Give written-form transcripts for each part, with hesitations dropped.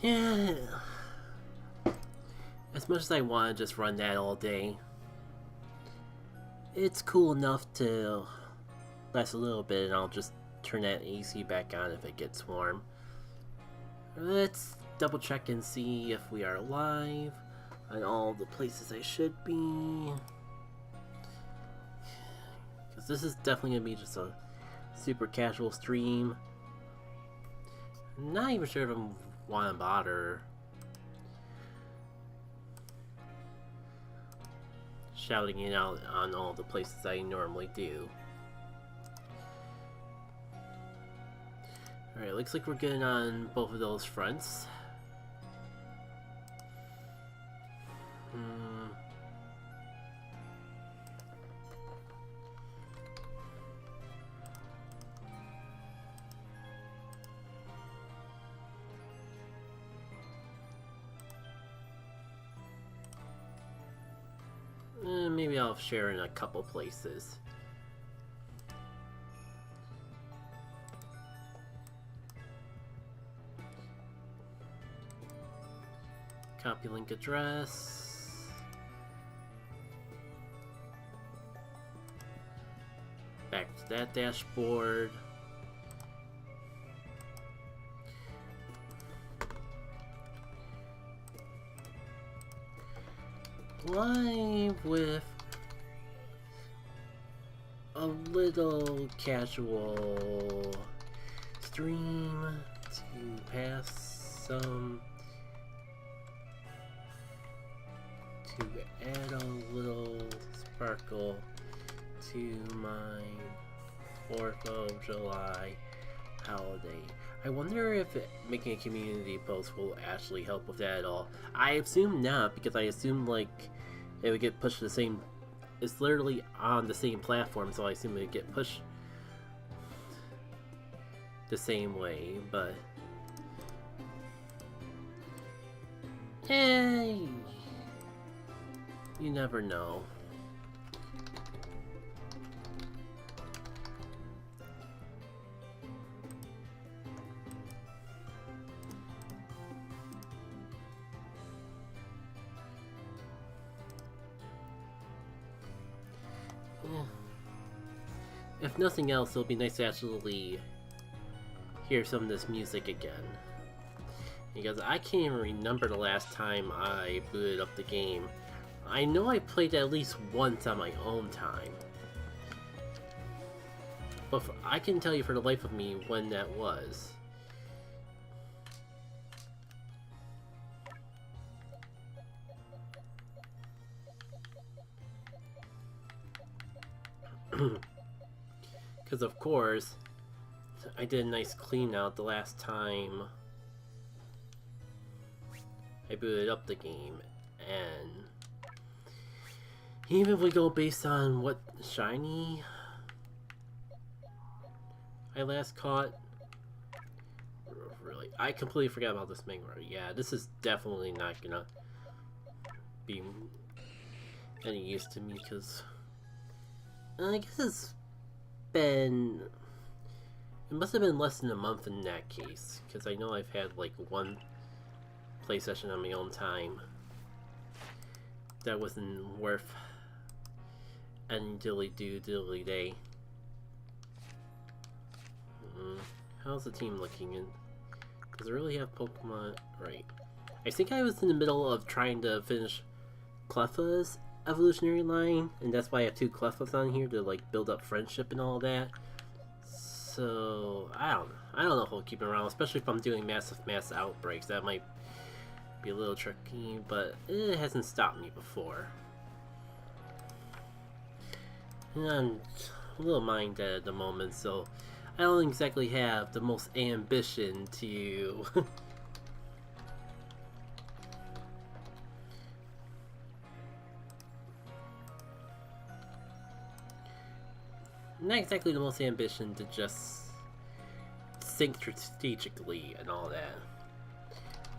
Yeah. As much as I want to just run that all day, it's cool enough to last a little bit, and I'll just turn that AC back on if it gets warm. Let's double check and see if we are live on all the places I should be. Because this is definitely going to be just a super casual stream. I'm not even sure if I want to bother shouting it out on all the places I normally do. Alright, looks like we're getting on both of those fronts. Maybe I'll share in a couple places. Copy link address. Back to that dashboard. Live with a little casual stream to pass some, to add a little sparkle to my 4th of July holiday. I wonder if making a community post will actually help with that at all. I assume not, because I assume like it would get pushed to the same. It's literally on the same platform, so I assume it would get pushed the same way. But hey, you never know. If nothing else, it'll be nice to actually hear some of this music again. Because I can't even remember the last time I booted up the game. I know I played at least once on my own time. But I can tell you for the life of me when that was. Because of course, I did a nice clean out the last time I booted up the game, and even if we go based on what shiny I last caught, really, I completely forgot about this Mangler. Yeah, this is definitely not gonna be any use to me, because I guess it's been, it must have been less than a month in that case, because I know I've had like one play session on my own time that wasn't worth any dilly day. How's the team looking in? Does it really have Pokemon? Right. I think I was in the middle of trying to finish Cleffa's evolutionary line, and that's why I have 2 Cleffas on here to like build up friendship and all that. So I don't know if I'll keep it around, especially if I'm doing mass outbreaks. That might be a little tricky, but it hasn't stopped me before. And I'm a little mind dead at the moment, so I don't exactly have the most ambition to not exactly the most ambition to just think strategically and all that.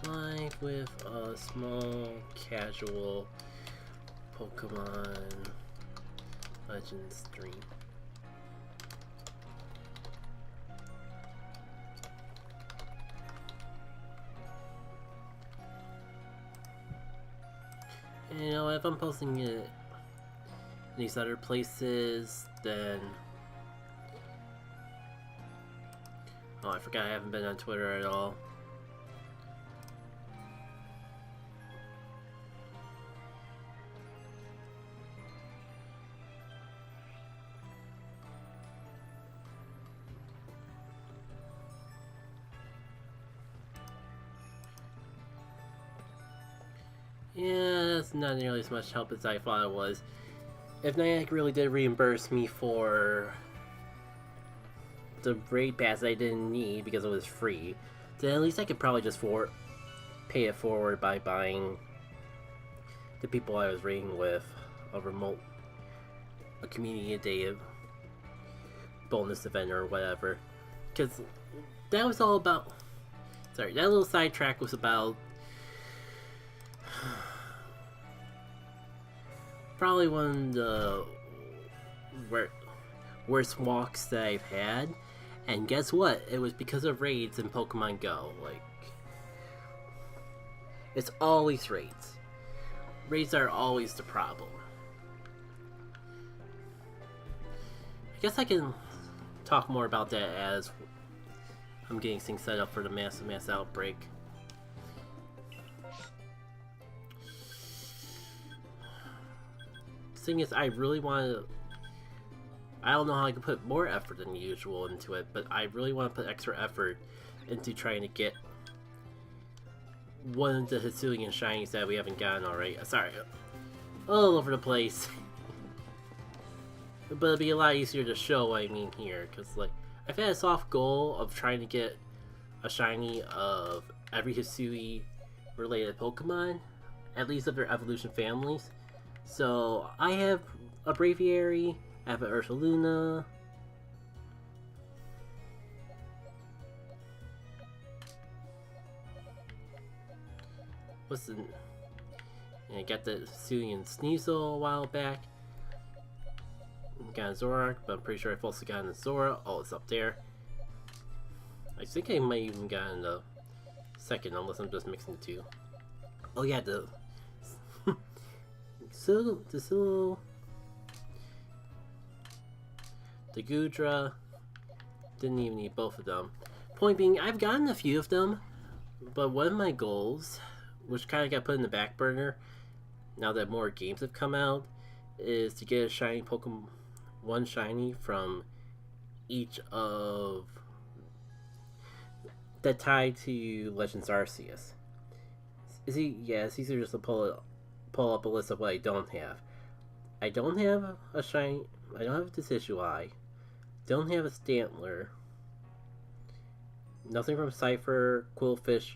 Live with a small, casual Pokemon Legends stream. You know, if I'm posting it in these other places, then... Oh, I forgot I haven't been on Twitter at all. Yeah, that's not nearly as much help as I thought it was. If Niantic really did reimburse me for the raid pass I didn't need because it was free, then at least I could probably just pay it forward by buying the people I was raiding with a community day bonus event or whatever. Because that was all about... Sorry, that little sidetrack was about... probably one of the worst walks that I've had, and guess what? It was because of raids in Pokemon Go. Like, it's always raids. Raids are always the problem. I guess I can talk more about that as I'm getting things set up for the mass outbreak. Thing is, I really want to... I don't know how I can put more effort than usual into it, but I really want to put extra effort into trying to get one of the Hisuian shinies that we haven't gotten already. Sorry, all over the place. But it'll be a lot easier to show what I mean here, because like I've had a soft goal of trying to get a shiny of every Hisui related Pokemon, at least of their evolution families. So I have a Braviary, I have an Ursaluna, and I got the Hisuian Sneasel a while back. Got a Zoroark, but I'm pretty sure I've also gotten a Zora. Oh, it's up there. I think I might even gotten the second, unless I'm just mixing the two. Oh yeah, the Gudra. Didn't even need both of them. Point being, I've gotten a few of them, but one of my goals, which kind of got put in the back burner now that more games have come out, is to get a shiny Pokemon, one shiny from each of that tied to Legends Arceus. Yeah, it's easier just to pull up a list of what I don't have. I don't have a shiny. I don't have a Decidueye. Don't have a Stantler. Nothing from Cypher, Quillfish,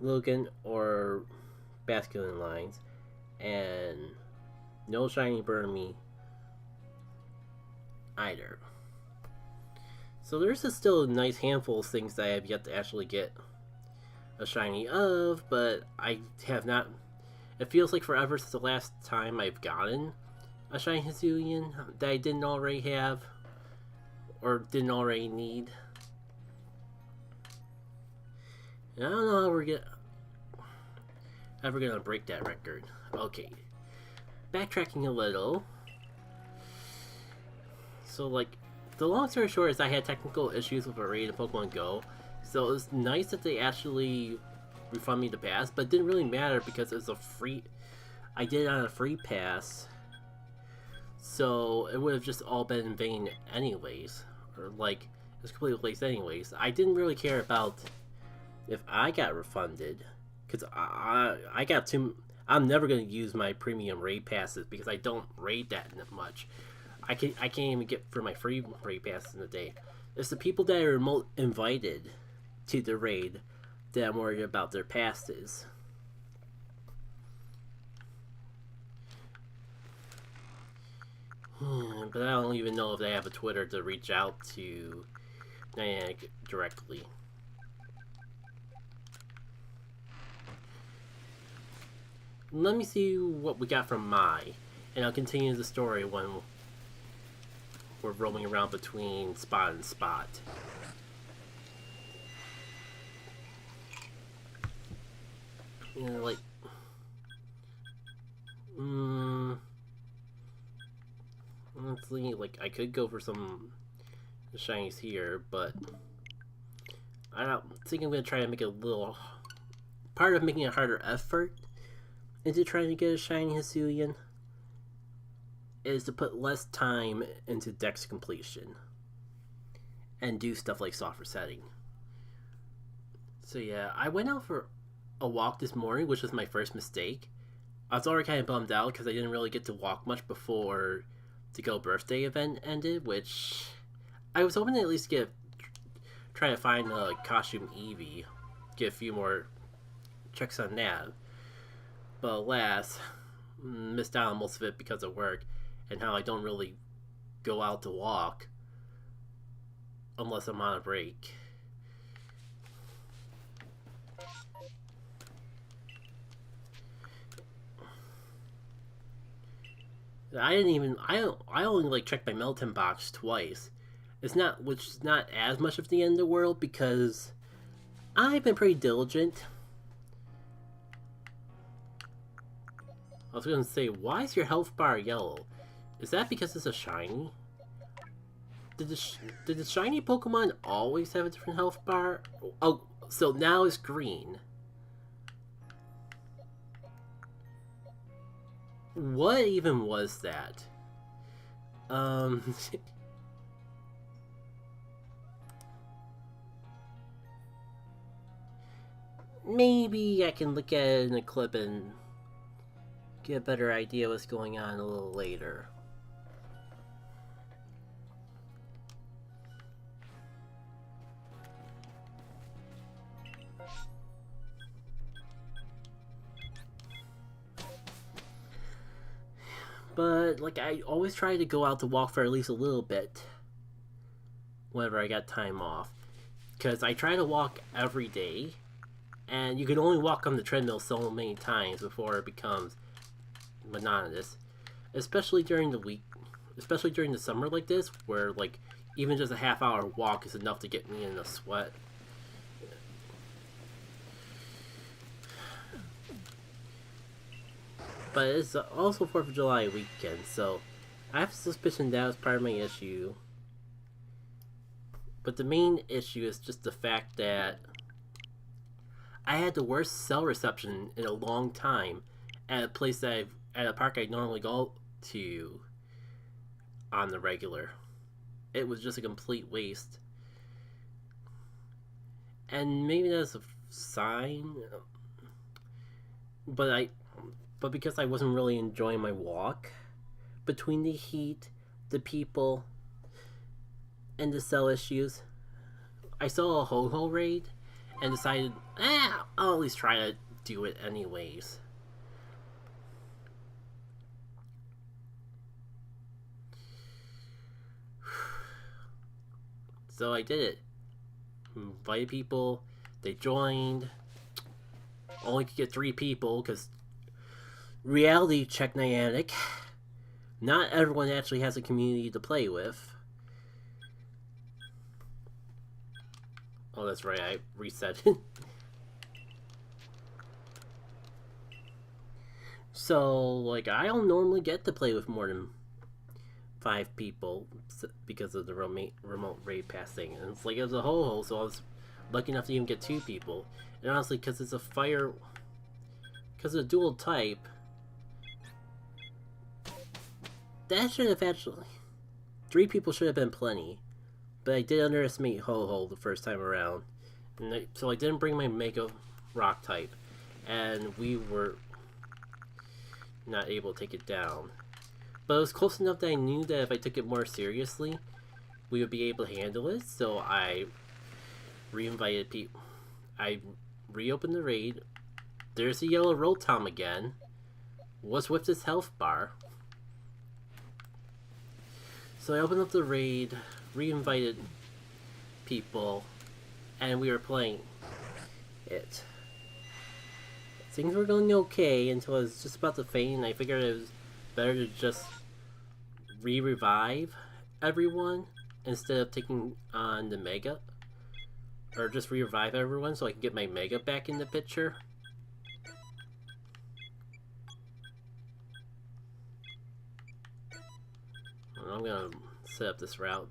Logan, or Basculin lines, and no shiny Burmy either. So there's still a nice handful of things that I have yet to actually get a shiny of, but I have not. It feels like forever since the last time I've gotten a shiny Hisuian that I didn't already have or didn't already need. And I don't know how we're ever gonna break that record. Okay, backtracking a little. So like, the long story short is I had technical issues with a raid in Pokemon Go, so it was nice that they actually refund me the pass, but it didn't really matter because it was a free... I did it on a free pass, so it would have just all been in vain anyways, or like, it was completely waste anyways. I didn't really care about if I got refunded, because I got too... I'm never going to use my premium raid passes because I don't raid that much. I can't even get for my free raid passes in a day. It's the people that are remote invited to the raid that I'm worried about their passes. But I don't even know if they have a Twitter to reach out to Niantic directly. Let me see what we got from Mai, and I'll continue the story when we're roaming around between spot and spot. You know, like, honestly, like, I could go for some shinies here, but I don't think I'm gonna try to make it a little part of making a harder effort into trying to get a shiny Hisuian is to put less time into dex completion and do stuff like soft resetting. So yeah, I went out for a walk this morning, which was my first mistake. I was already kind of bummed out because I didn't really get to walk much before the Go birthday event ended, which I was hoping to at least try to find a costume Eevee, get a few more checks on that. But alas, missed out on most of it because of work and how I don't really go out to walk unless I'm on a break. I only like checked my Melton box twice. Which is not as much of the end of the world because I've been pretty diligent. I was gonna say, why is your health bar yellow? Is that because it's a shiny? Did the shiny Pokemon always have a different health bar? Oh, so now it's green. What even was that? Maybe I can look at it in a clip and get a better idea what's going on a little later. But, like, I always try to go out to walk for at least a little bit whenever I got time off. Because I try to walk every day, and you can only walk on the treadmill so many times before it becomes monotonous. Especially during the week, especially during the summer like this, where, like, even just a half-hour walk is enough to get me in a sweat. But it's also 4th of July weekend, so I have a suspicion that was part of my issue. But the main issue is just the fact that I had the worst cell reception in a long time at a place at a park I normally go to on the regular. It was just a complete waste. And maybe that's a sign, but because I wasn't really enjoying my walk, between the heat, the people, and the cell issues, I saw a Ho-Ho raid and decided, I'll at least try to do it anyways. So I did it. Invited people, they joined. Only could get 3 people because reality check Niantic. Not everyone actually has a community to play with. Oh, that's right, I reset it. So, like, I don't normally get to play with more than 5 people because of the remote raid pass thing. And it's like, it was a Ho-Ho, so I was lucky enough to even get 2 people. And honestly, because it's a fire... Because it's a dual type... That should have actually... 3 people should have been plenty. But I did underestimate Ho-Ho the first time around. And so I didn't bring my Mega Rock type. And we were not able to take it down. But it was close enough that I knew that if I took it more seriously, we would be able to handle it. So I re-invited people. I reopened the raid. There's the yellow Rotom again. What's with this health bar? So I opened up the raid, re-invited people, and we were playing it. Things were going okay until I was just about to faint, and I figured it was better to just revive everyone instead of taking on the Mega. Or just revive everyone so I can get my Mega back in the picture. I'm gonna set up this route.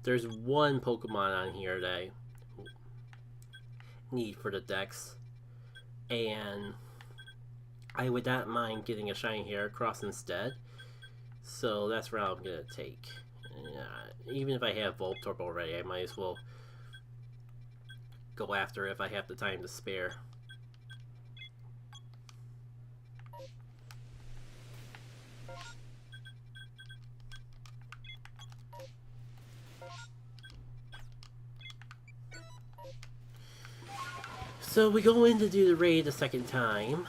There's one Pokemon on here that I need for the dex, and I would not mind getting a shiny Heracross instead. So that's the route I'm gonna take. Even if I have Voltorb already, I might as well go after it if I have the time to spare. So we go in to do the raid a second time.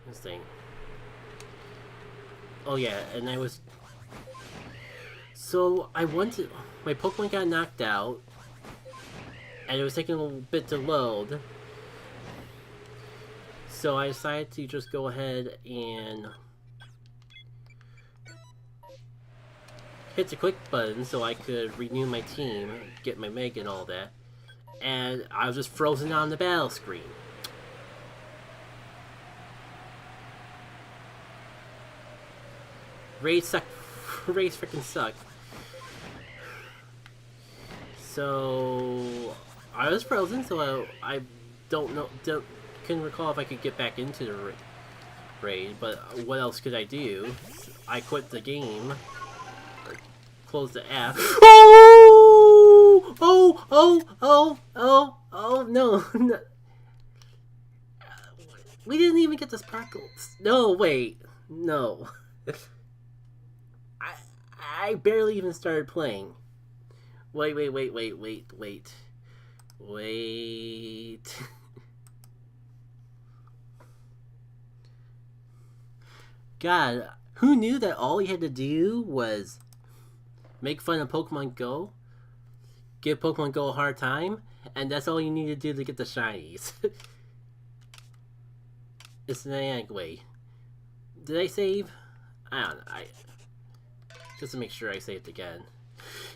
This thing. Oh yeah, and I was... So I wanted... My Pokemon got knocked out, and it was taking a little bit to load. So I decided to just go ahead and hit the quick button so I could renew my team, get my Mega and all that. And I was just frozen on the battle screen. Raids suck. Raids freaking suck. So I was frozen, so I couldn't recall if I could get back into the raid, but what else could I do? I quit the game, or closed the app. Oh, no. We didn't even get the sparkles. No, wait. No. I barely even started playing. Wait. God, who knew that all you had to do was make fun of Pokemon Go, give Pokemon Go a hard time, and that's all you need to do to get the shinies? It's an egg way. Did I save? I don't know. Just to make sure I saved again.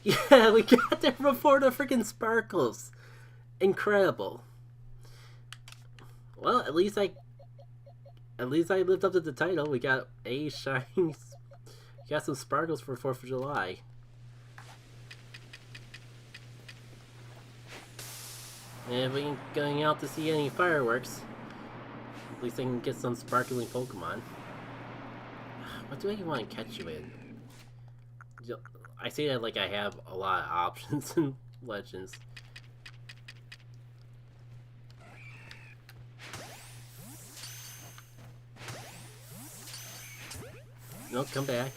Yeah, we got there before the freaking sparkles. Incredible. Well, at least I lived up to the title. We got a shiny. Got some sparkles for 4th of July. And if we ain't going out to see any fireworks, at least I can get some sparkling Pokemon. What do I want to catch you in? I say that like I have a lot of options in Legends. No, come back.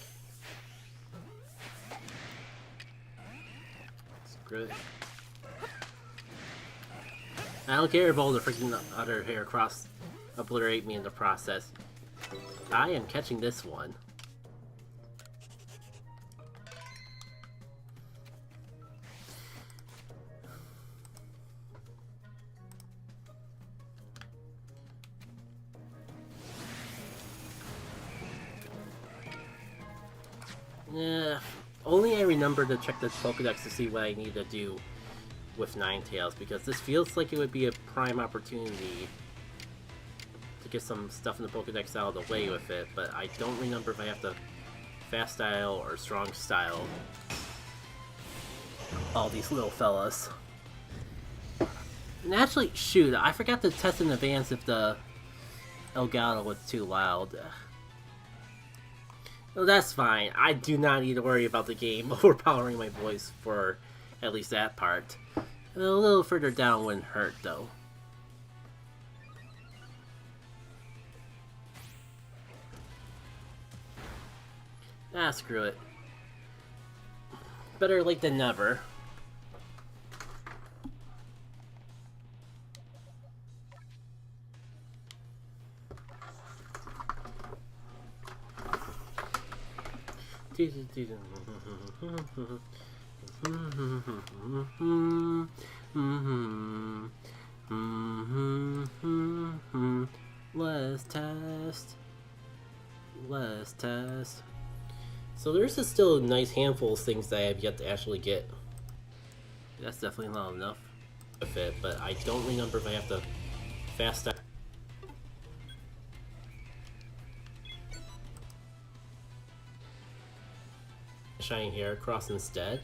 Screw it. I don't care if all the freaking other Heracross obliterate me in the process. I am catching this one. Yeah, only I remember to check the Pokedex to see what I need to do with Ninetales, because this feels like it would be a prime opportunity to get some stuff in the Pokedex out of the way with it, but I don't remember if I have to fast style or strong style all these little fellas. And actually, shoot, I forgot to test in advance if the Elgato was too loud. Well, that's fine. I do not need to worry about the game overpowering my voice for at least that part. A little further down wouldn't hurt, though. Ah, screw it. Better late than never. Let's test. Let's test. So there's still a nice handful of things that I have yet to actually get. That's definitely not enough of it, but I don't remember if I have to fast out. Shiny hair across instead.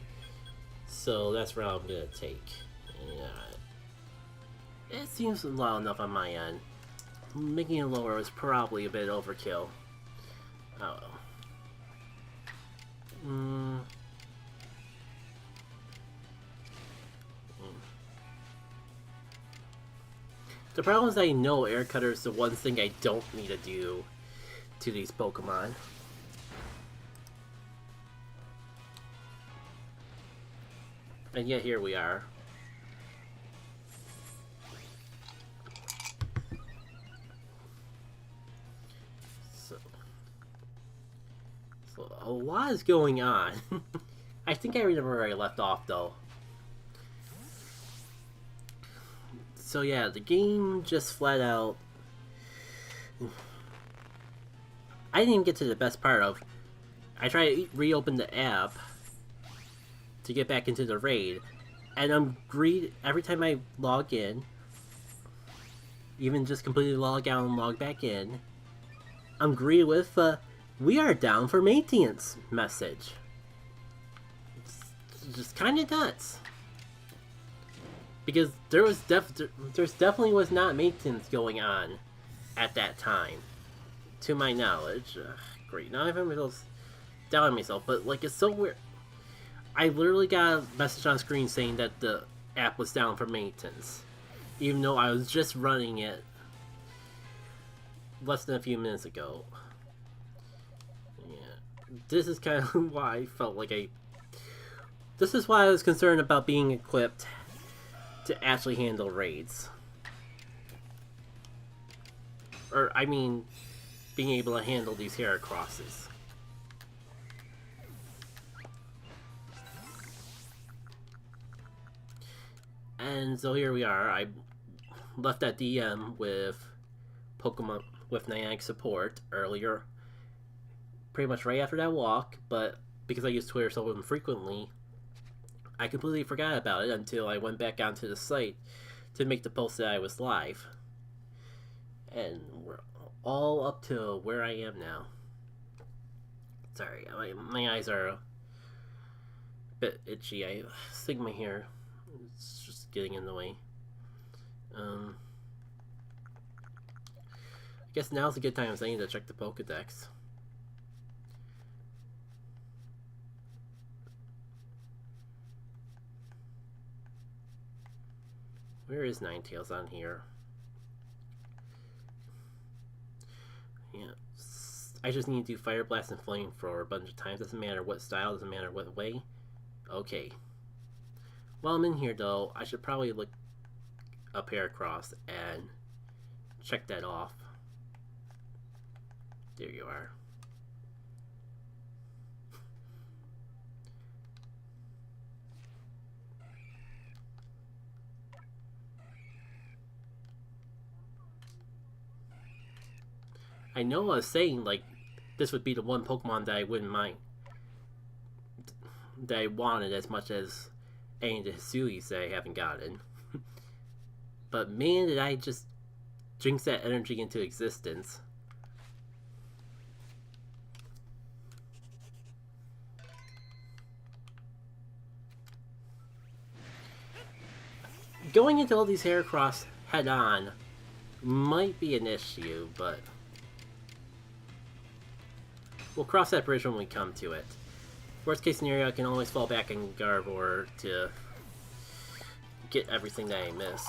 So that's what I'm gonna take. Yeah. It seems low enough on my end. Making it lower was probably a bit overkill. Oh well. The problem is I know air cutter is the one thing I don't need to do to these Pokemon. And yet here we are. So a lot is going on. I think I remember where I left off though. So yeah, the game just flat out... I didn't even get to the best part of... I tried to reopen the app to get back into the raid, and I'm greeted every time I log in, even just completely log out and log back in, I'm greeted with "We are down for maintenance" message. It's just kind of nuts. Because there's definitely was not maintenance going on at that time, to my knowledge. Great, now I'm doubting myself, but like it's so weird. I literally got a message on screen saying that the app was down for maintenance, even though I was just running it less than a few minutes ago. Yeah, this is kind of why I felt like this is why I was concerned about being equipped to actually handle raids. Or, I mean, being able to handle these Heracrosses. And so here we are. I left that DM with Pokemon with Niantic support earlier, pretty much right after that walk, but because I use Twitter so infrequently, I completely forgot about it until I went back onto the site to make the post that I was live. And we're all up to where I am now. Sorry, my eyes are a bit itchy. I think my hair is just getting in the way. I guess now's a good time as I need to check the Pokedex. Where is Ninetales on here? Yeah, I just need to do Fire Blast and Flamethrower a bunch of times. Doesn't matter what style, doesn't matter what way. Okay. While I'm in here though, I should probably look up Heracross and check that off. There you are. I know I was saying, like, this would be the one Pokemon that I wouldn't mind. That I wanted as much as any of the Hisui's that I haven't gotten. But man, did I just jinx that energy into existence. Going into all these Heracross head-on might be an issue, but we'll cross that bridge when we come to it. Worst case scenario, I can always fall back in Gardevoir to get everything that I miss.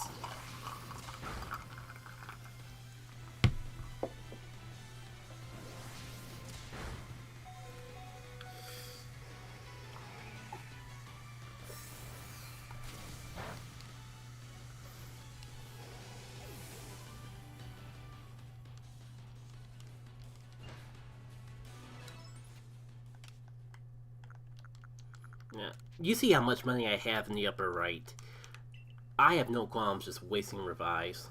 Yeah, you see how much money I have in the upper right. I have no qualms just wasting revives.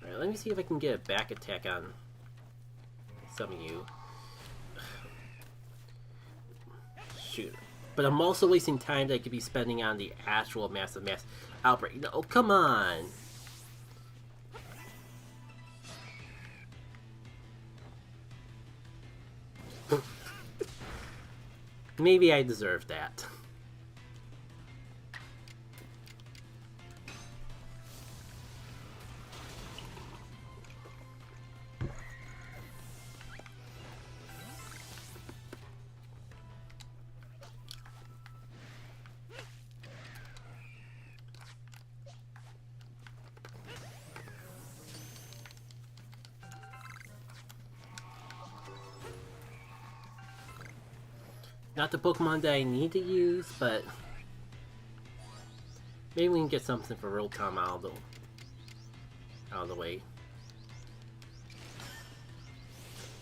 Alright, let me see if I can get a back attack on some of you. Shoot. But I'm also wasting time that I could be spending on the actual massive mass outbreak. No, come on! Maybe I deserve that. Not the Pokemon that I need to use, but maybe we can get something for Rotom out of the way.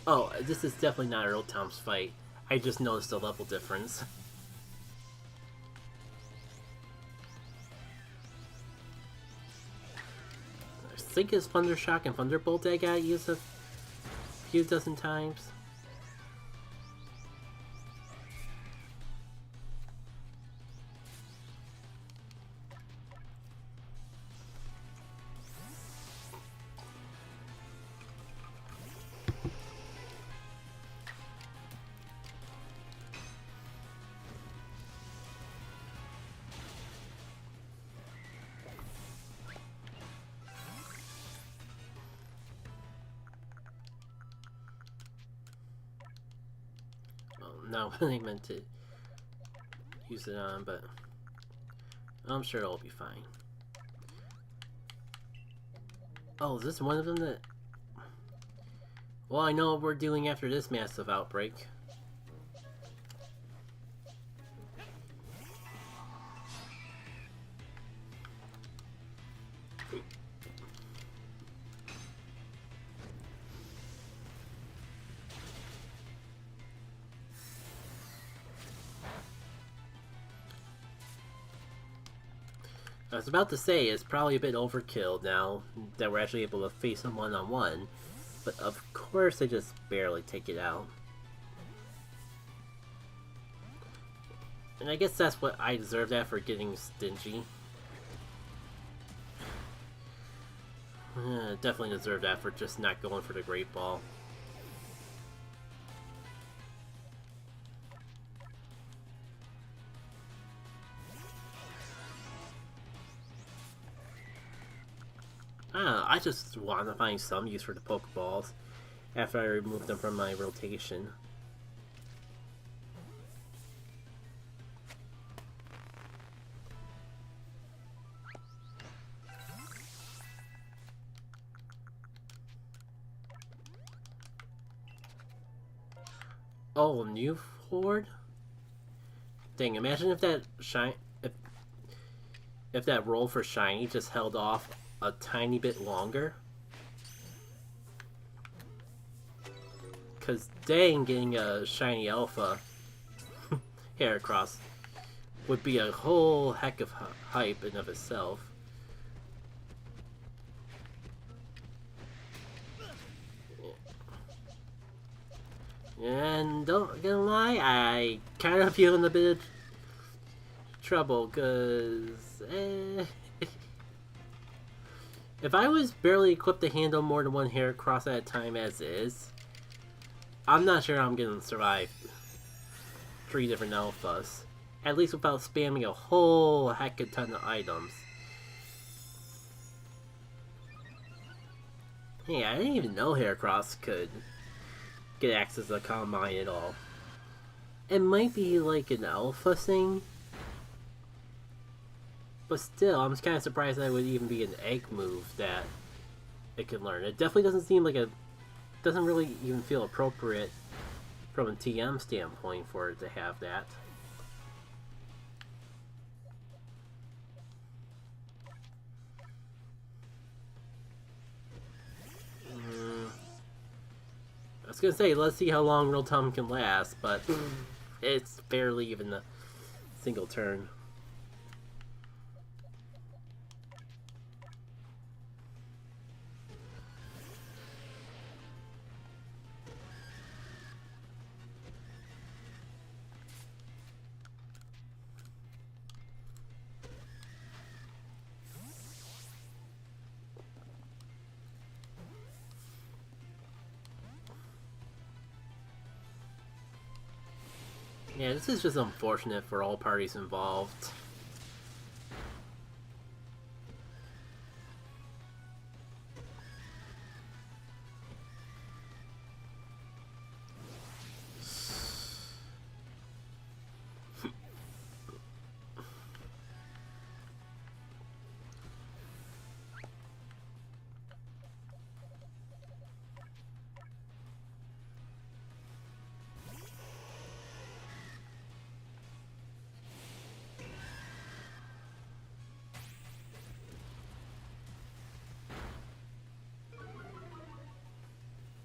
Oh, this is definitely not Rotom's fight. I just noticed the level difference. I think it's Thundershock and Thunderbolt I gotta use a few dozen times. Not what I meant to use it on, but I'm sure it'll be fine. Oh, is this one of them that... Well, I know what we're doing after this massive outbreak. I was about to say, it's probably a bit overkill now that we're actually able to face them one-on-one, but of course they just barely take it out. And I guess that's what I deserve that for getting stingy. Definitely deserve that for just not going for the Great Ball. I just want to find some use for the Pokeballs after I remove them from my rotation. Oh, new Horde? Dang, imagine if that if that roll for shiny just held off a tiny bit longer. Cause dang, getting a shiny alpha Heracross would be a whole heck of hype in of itself. And don't gonna lie, I kind of feel in a bit of trouble, cause if I was barely equipped to handle more than one Heracross at a time as is, I'm not sure I'm gonna survive 3 different alphas, at least without spamming a whole heck of ton of items. Hey, I didn't even know Heracross could get access to Combine at all. It might be like an alpha thing, but still, I'm kind of surprised that it would even be an egg move that it could learn. It definitely doesn't seem like doesn't really even feel appropriate from a TM standpoint for it to have that. I was gonna say, let's see how long Rotom can last, but it's barely even a single turn. Yeah, this is just unfortunate for all parties involved.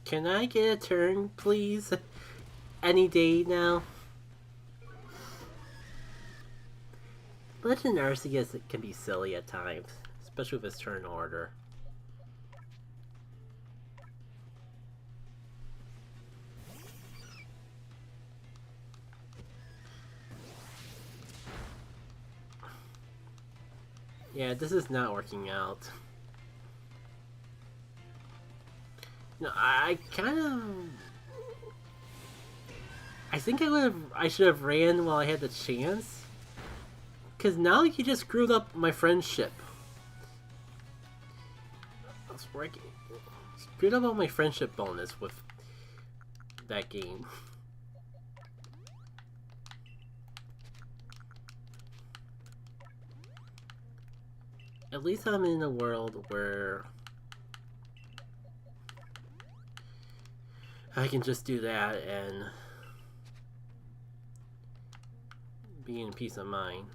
Can I get a turn, please? Any day now? Legend Arceus can be silly at times, especially with his turn order. Yeah, this is not working out. No, I think I should have ran while I had the chance. Cause now you just screwed up my friendship. I was working. Screwed up all my friendship bonus with that game. At least I'm in a world where I can just do that and be in peace of mind.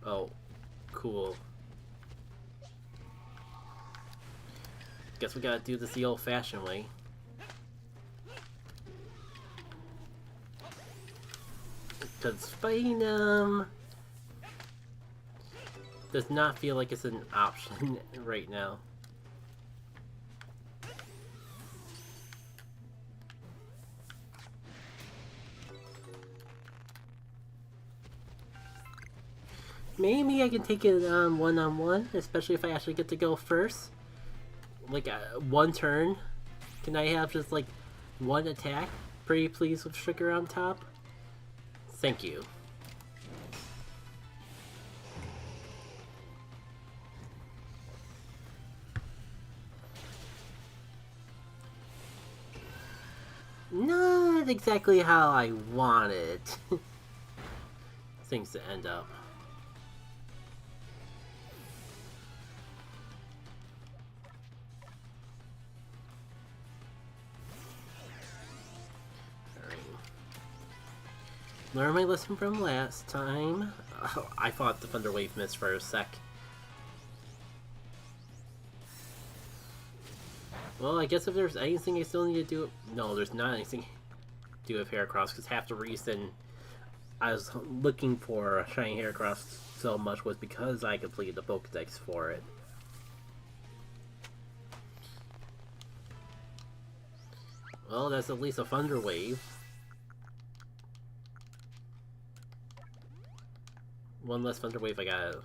Oh, cool. Guess we gotta do this the old-fashioned way. Because fighting them does not feel like it's an option right now. Maybe I can take it on one-on-one, especially if I actually get to go first. Like, one turn. Can I have just, like, one attack? Pretty please with sugar on top? Thank you. Not exactly how I wanted things to end up. Learn my lesson from last time. Oh, I thought the Thunder Wave missed for a sec. Well, I guess if there's anything I still need to do... No, there's not anything to do with Heracross, because half the reason I was looking for Shiny Heracross so much was because I completed the Pokedex for it. Well, that's at least a Thunder Wave. One less Thunder Wave I gotta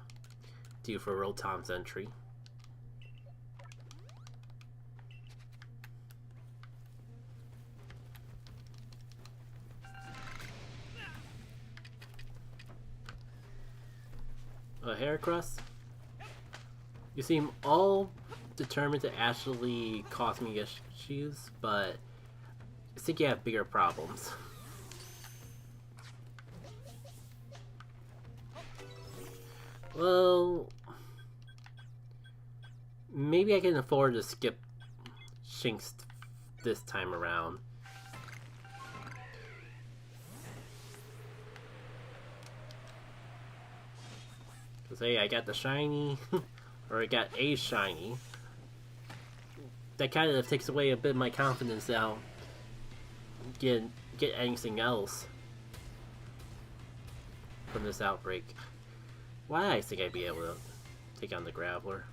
do for Roll Tom's entry. Heracross? You seem all determined to actually cause me issues, but I think you have bigger problems. Well, maybe I can afford to skip Shinx this time around. Cause hey, I got the shiny, or I got a shiny. That kind of takes away a bit of my confidence now. Get anything else from this outbreak. Why I think I'd be able to take on the Graveler.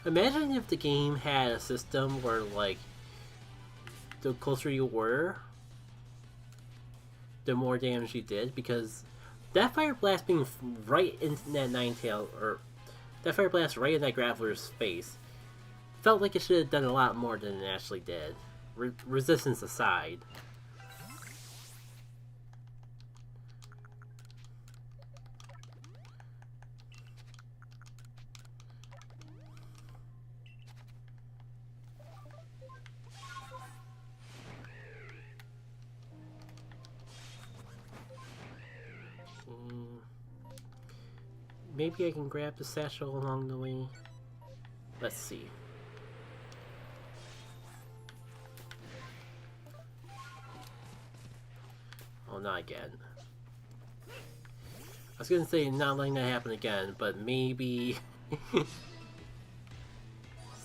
Imagine if the game had a system where, like, the closer you were, the more damage you did, because that Fire Blast being right into that Ninetale, or that Fire Blast right in that Graveler's face, felt like it should have done a lot more than it actually did. Resistance aside. Maybe I can grab the satchel along the way. Let's see. Oh, not again. I was gonna say not letting that happen again, but maybe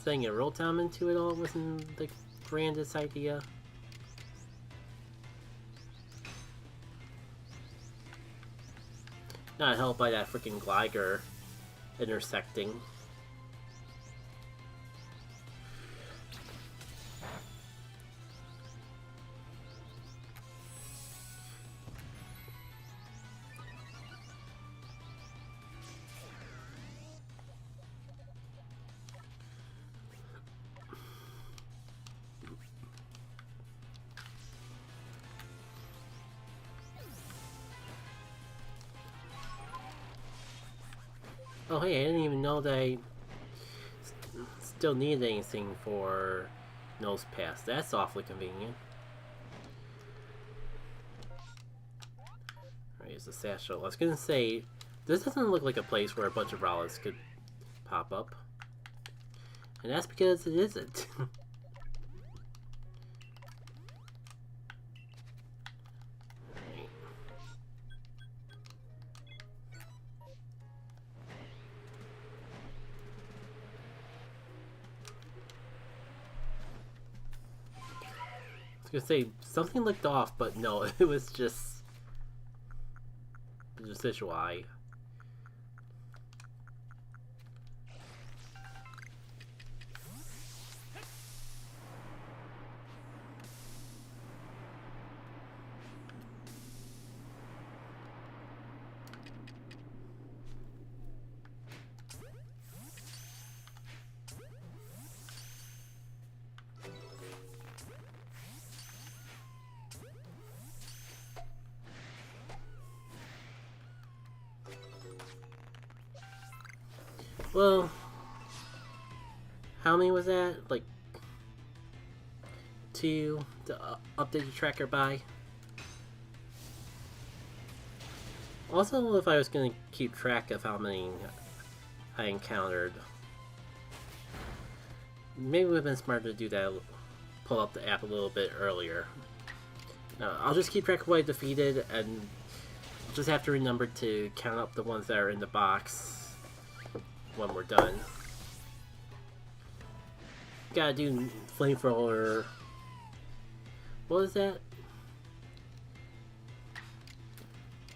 setting a roll time into it all wasn't the grandest idea. Not helped by that freaking Gligar intersecting. Oh hey, I didn't even know that I still needed anything for Nose Pass. That's awfully convenient. Alright, here's the satchel. I was gonna say, this doesn't look like a place where a bunch of Rowlets could pop up. And that's because it isn't. I was gonna say something looked off, but no, it was just visual eye. Well, how many was that? Like 2 to update your tracker by? Also, if I was going to keep track of how many I encountered, maybe it would have been smarter to do that, pull up the app a little bit earlier. I'll just keep track of what I defeated, and I'll just have to remember to count up the ones that are in the box when we're done. Gotta do Flamethrower. What is that?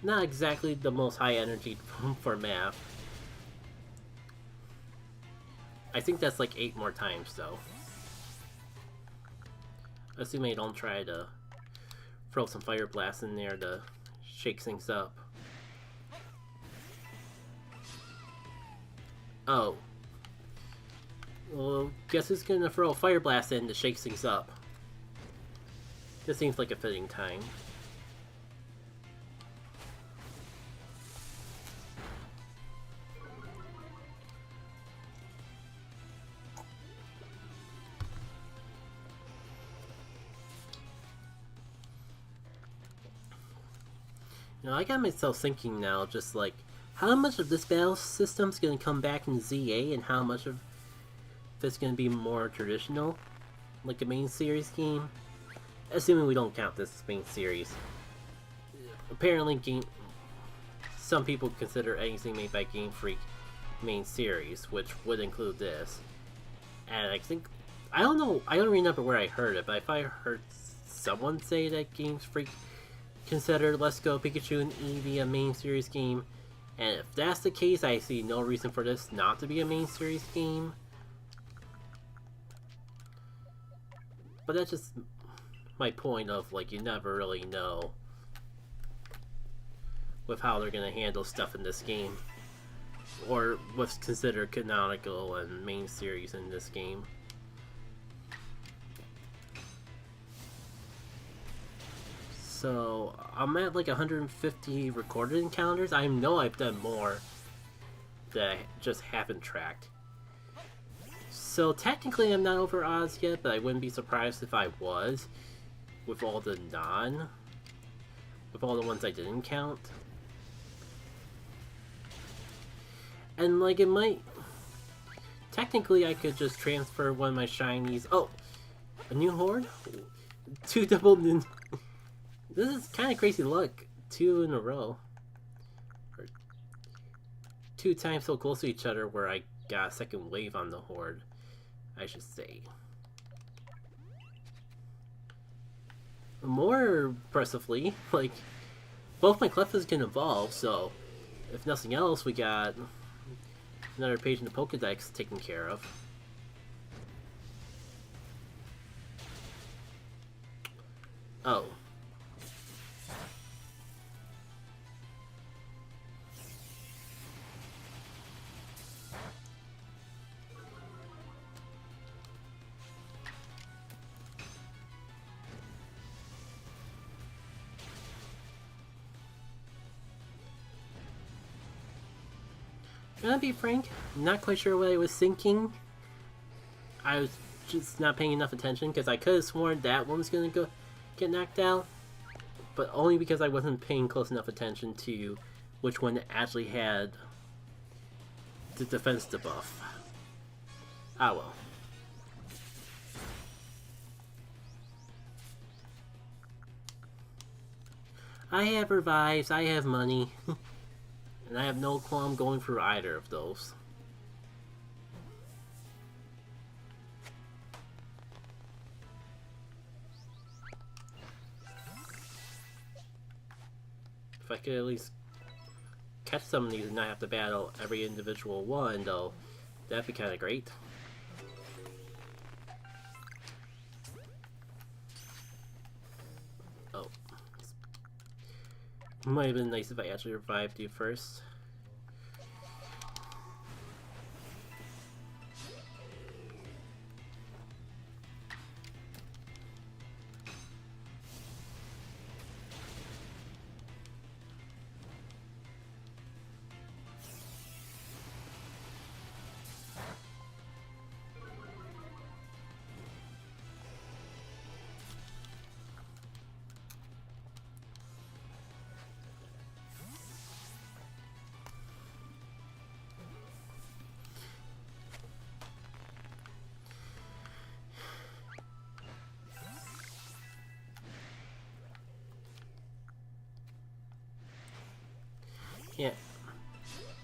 Not exactly the most high energy for math. I think that's like 8 more times though. Assuming I don't try to throw some Fire Blast in there to shake things up. Oh. Well, guess who's gonna throw a Fire Blast in to shake things up? This seems like a fitting time. You know, I got myself thinking now, just like, how much of this battle system's gonna come back in ZA, and how much of it's gonna be more traditional, like a main series game? Assuming we don't count this as main series. Apparently, some people consider anything made by Game Freak main series, which would include this. And I think, I don't know, I don't remember where I heard it, but if I heard someone say that Game Freak considered Let's Go Pikachu and Eevee a main series game, and if that's the case, I see no reason for this not to be a main series game. But that's just my point of, like, you never really know with how they're gonna handle stuff in this game. Or what's considered canonical and main series in this game. So, I'm at like 150 recorded encounters. I know I've done more that I just haven't tracked. So, technically I'm not over Oz yet, but I wouldn't be surprised if I was. With all the with all the ones I didn't count. And like it might... Technically I could just transfer one of my shinies... Oh! A new horde? 2 double... This is kind of crazy luck. 2 in a row. Or 2 times so close to each other where I got a second wave on the horde, I should say. More impressively, like, both my Clefas can evolve, so if nothing else, we got another page in the Pokedex taken care of. Oh. To be frank, I'm not quite sure what I was thinking. I was just not paying enough attention because I could have sworn that one was gonna get knocked out, but only because I wasn't paying close enough attention to which one actually had the defense debuff. Ah well. I have revives, I have money. And I have no qualm going through either of those. If I could at least catch some of these and not have to battle every individual one, though, that'd be kind of great. Oh. Might have been nice if I actually revived you first. Yeah.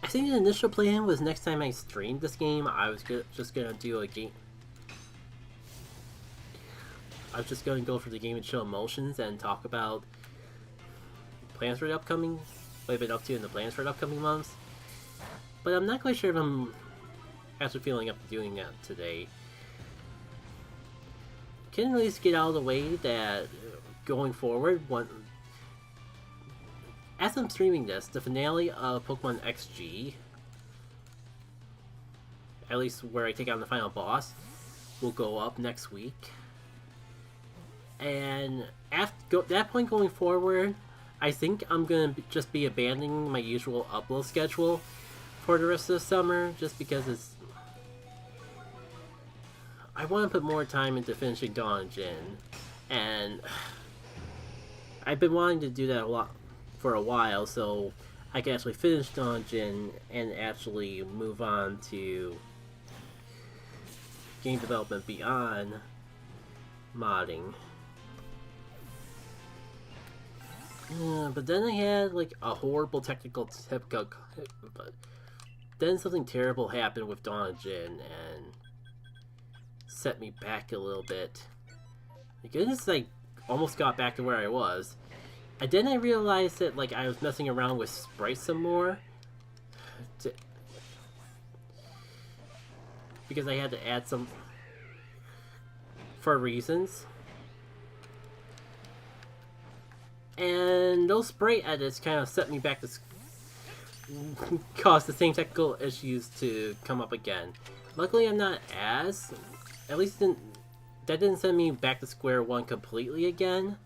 I think the initial plan was next time I streamed this game, I was just gonna do a game. I was just gonna go for the game and show emotions and talk about plans for the upcoming, what I've been up to in the plans for the upcoming months. But I'm not quite sure if I'm actually feeling up to doing that today. Can at least get out of the way that going forward, as I'm streaming this, the finale of Pokemon XG, at least where I take on the final boss, will go up next week. And at that point going forward, I think I'm going to just be abandoning my usual upload schedule for the rest of the summer, just because I want to put more time into finishing Dawn and Jin, and I've been wanting to do that a lot for a while, so I can actually finish Dawn Jin and actually move on to game development beyond modding. But then I had like a horrible technical but then something terrible happened with Dawn and Jin and set me back a little bit. Thank goodness I almost got back to where I was. And then I realized that like I was messing around with sprites some more. Because I had to add some for reasons. And those sprite edits kind of set me back to cause the same technical issues to come up again. Luckily, I'm not as... At least that didn't send me back to square one completely again.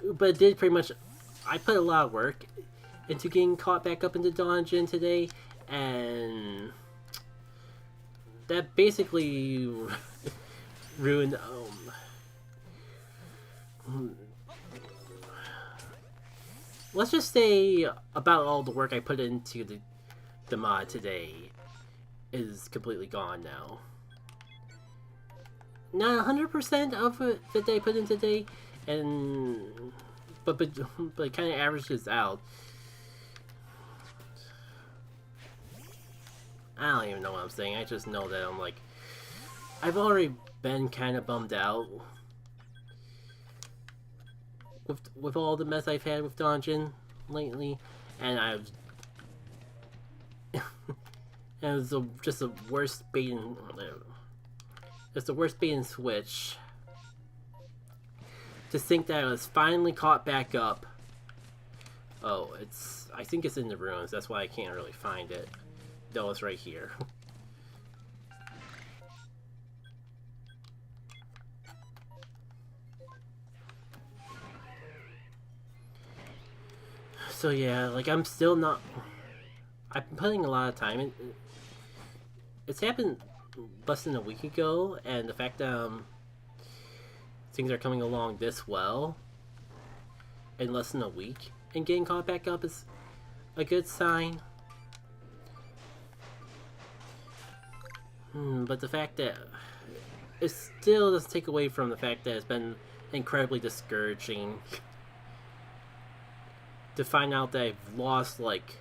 But it did pretty much... I put a lot of work into getting caught back up into dungeon today, and that basically ruined... let's just say about all the work I put into the mod today is completely gone now. Not 100% of it that I put in today, and but it kind of averages out. I don't even know what I'm saying. I just know that I'm like, I've already been kind of bummed out with all the mess I've had with Dungeon lately, and it was just the worst bait and it's the worst bait and switch to think that I was finally caught back up. Oh, I think it's in the ruins. That's why I can't really find it. No, it's right here. So yeah, like I'm still not... I've been putting a lot of time in... It's happened less than a week ago, and the fact that things are coming along this well in less than a week and getting caught back up is a good sign. But the fact that it still doesn't take away from the fact that it's been incredibly discouraging to find out that I've lost like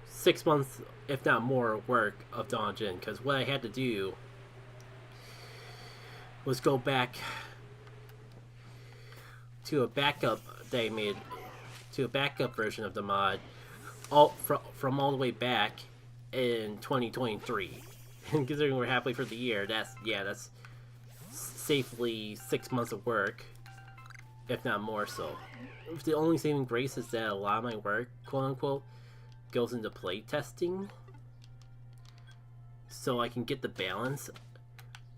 6 months, if not more, work of Dungeon, because what I had to do was go back to a backup that I made, to a backup version of the mod, from all the way back in 2023. And considering we're halfway through the year, that's safely 6 months of work, if not more so. The only saving grace is that a lot of my work, quote unquote, goes into play testing, so I can get the balance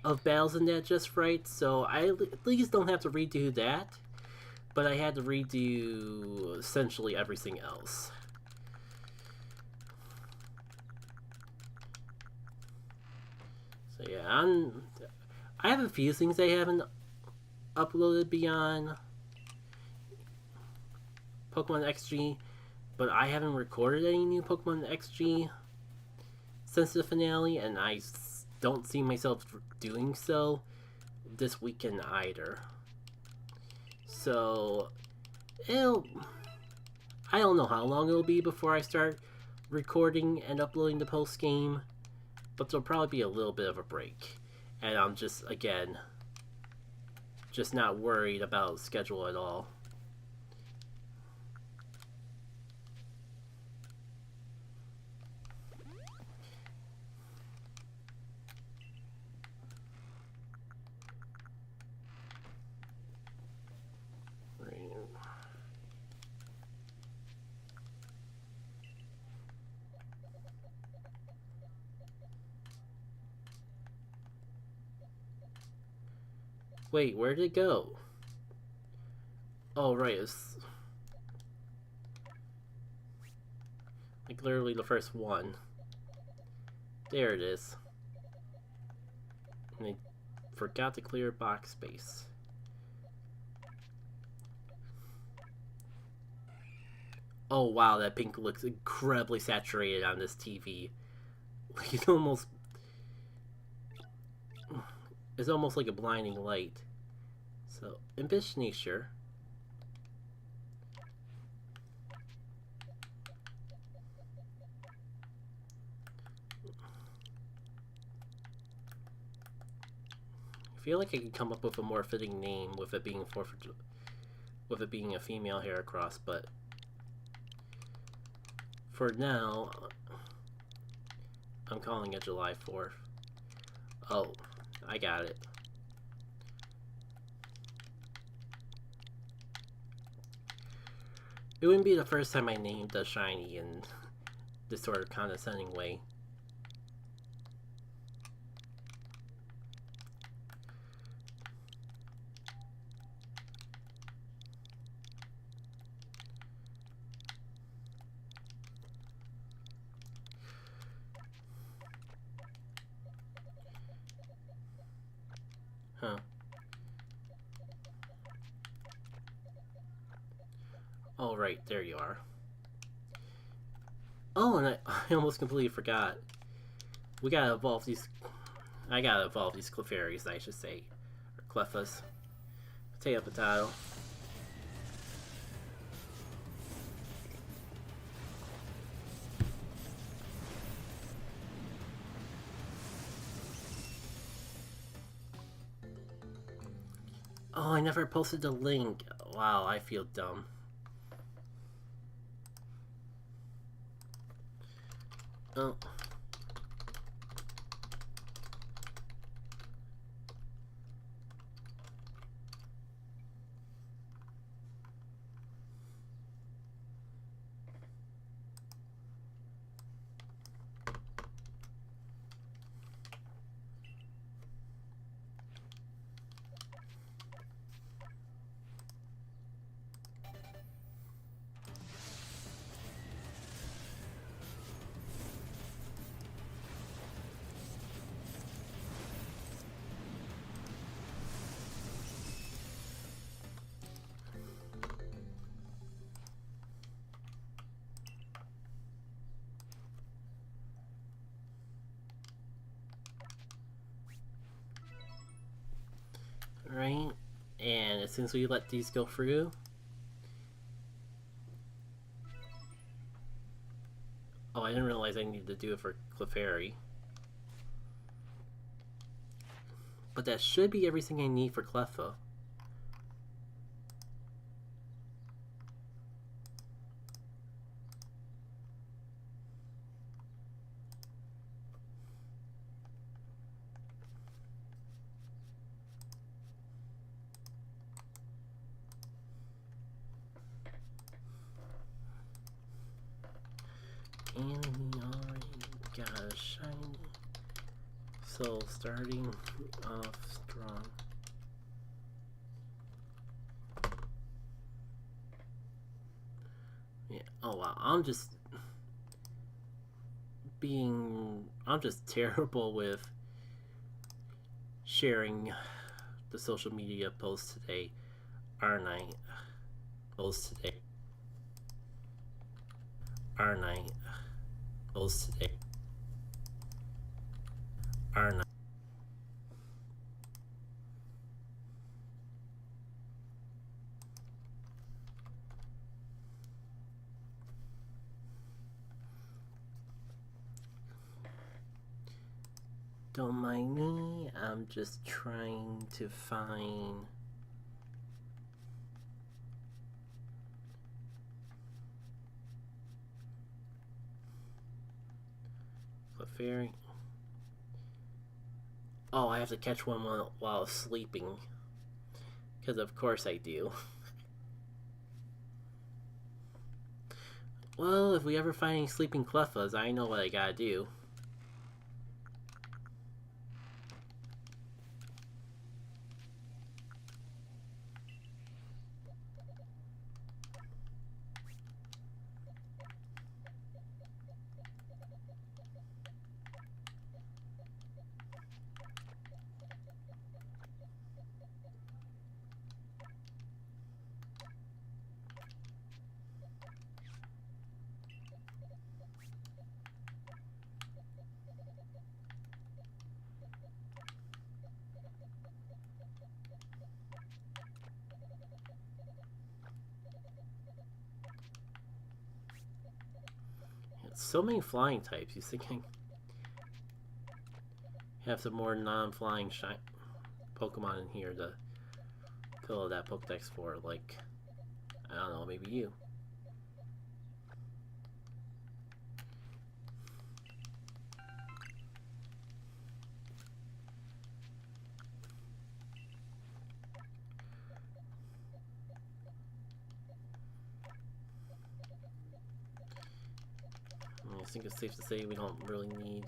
of battles in that just right. So I at least don't have to redo that, but I had to redo essentially everything else. So yeah, I have a few things I haven't uploaded beyond Pokemon XG, but I haven't recorded any new Pokemon XG since the finale, and I don't see myself doing so this weekend either. So, I don't know how long it'll be before I start recording and uploading the post-game, but there'll probably be a little bit of a break. And I'm just, again, just not worried about schedule at all. Wait, where did it go? Oh, right, it's like literally the first one. There it is. And I forgot to clear box space. Oh wow, that pink looks incredibly saturated on this TV. Like it's almost like a blinding light. So, Impish Nature. I feel like I could come up with a more fitting name with it being a female Heracross, but for now, I'm calling it July 4th. Oh, I got it. It wouldn't be the first time I named a shiny in this sort of condescending way. Huh. Oh, right, there you are. Oh, and I almost completely forgot. We gotta evolve these... I gotta evolve these Clefairies, I should say. Or Clefas. Potato, potato. Oh, I never posted the link. Wow, I feel dumb. Oh. Right? And as soon as we let these go through... Oh, I didn't realize I needed to do it for Clefairy. But that should be everything I need for Cleffa. And we already got a shiny. So starting off strong. Yeah. Oh wow, I'm just terrible with sharing the social media posts today, aren't I? Posts today. Aren't I? Posts today. Aren't I? Don't mind me, I'm just trying to find... Clefairy. Oh, I have to catch one while sleeping. Because of course I do. Well, if we ever find any sleeping Clefas, I know what I gotta do. So many flying types. You think I have some more non-flying Pokemon in here to fill that Pokedex for? Like, I don't know, maybe you. think it's safe to say we don't really need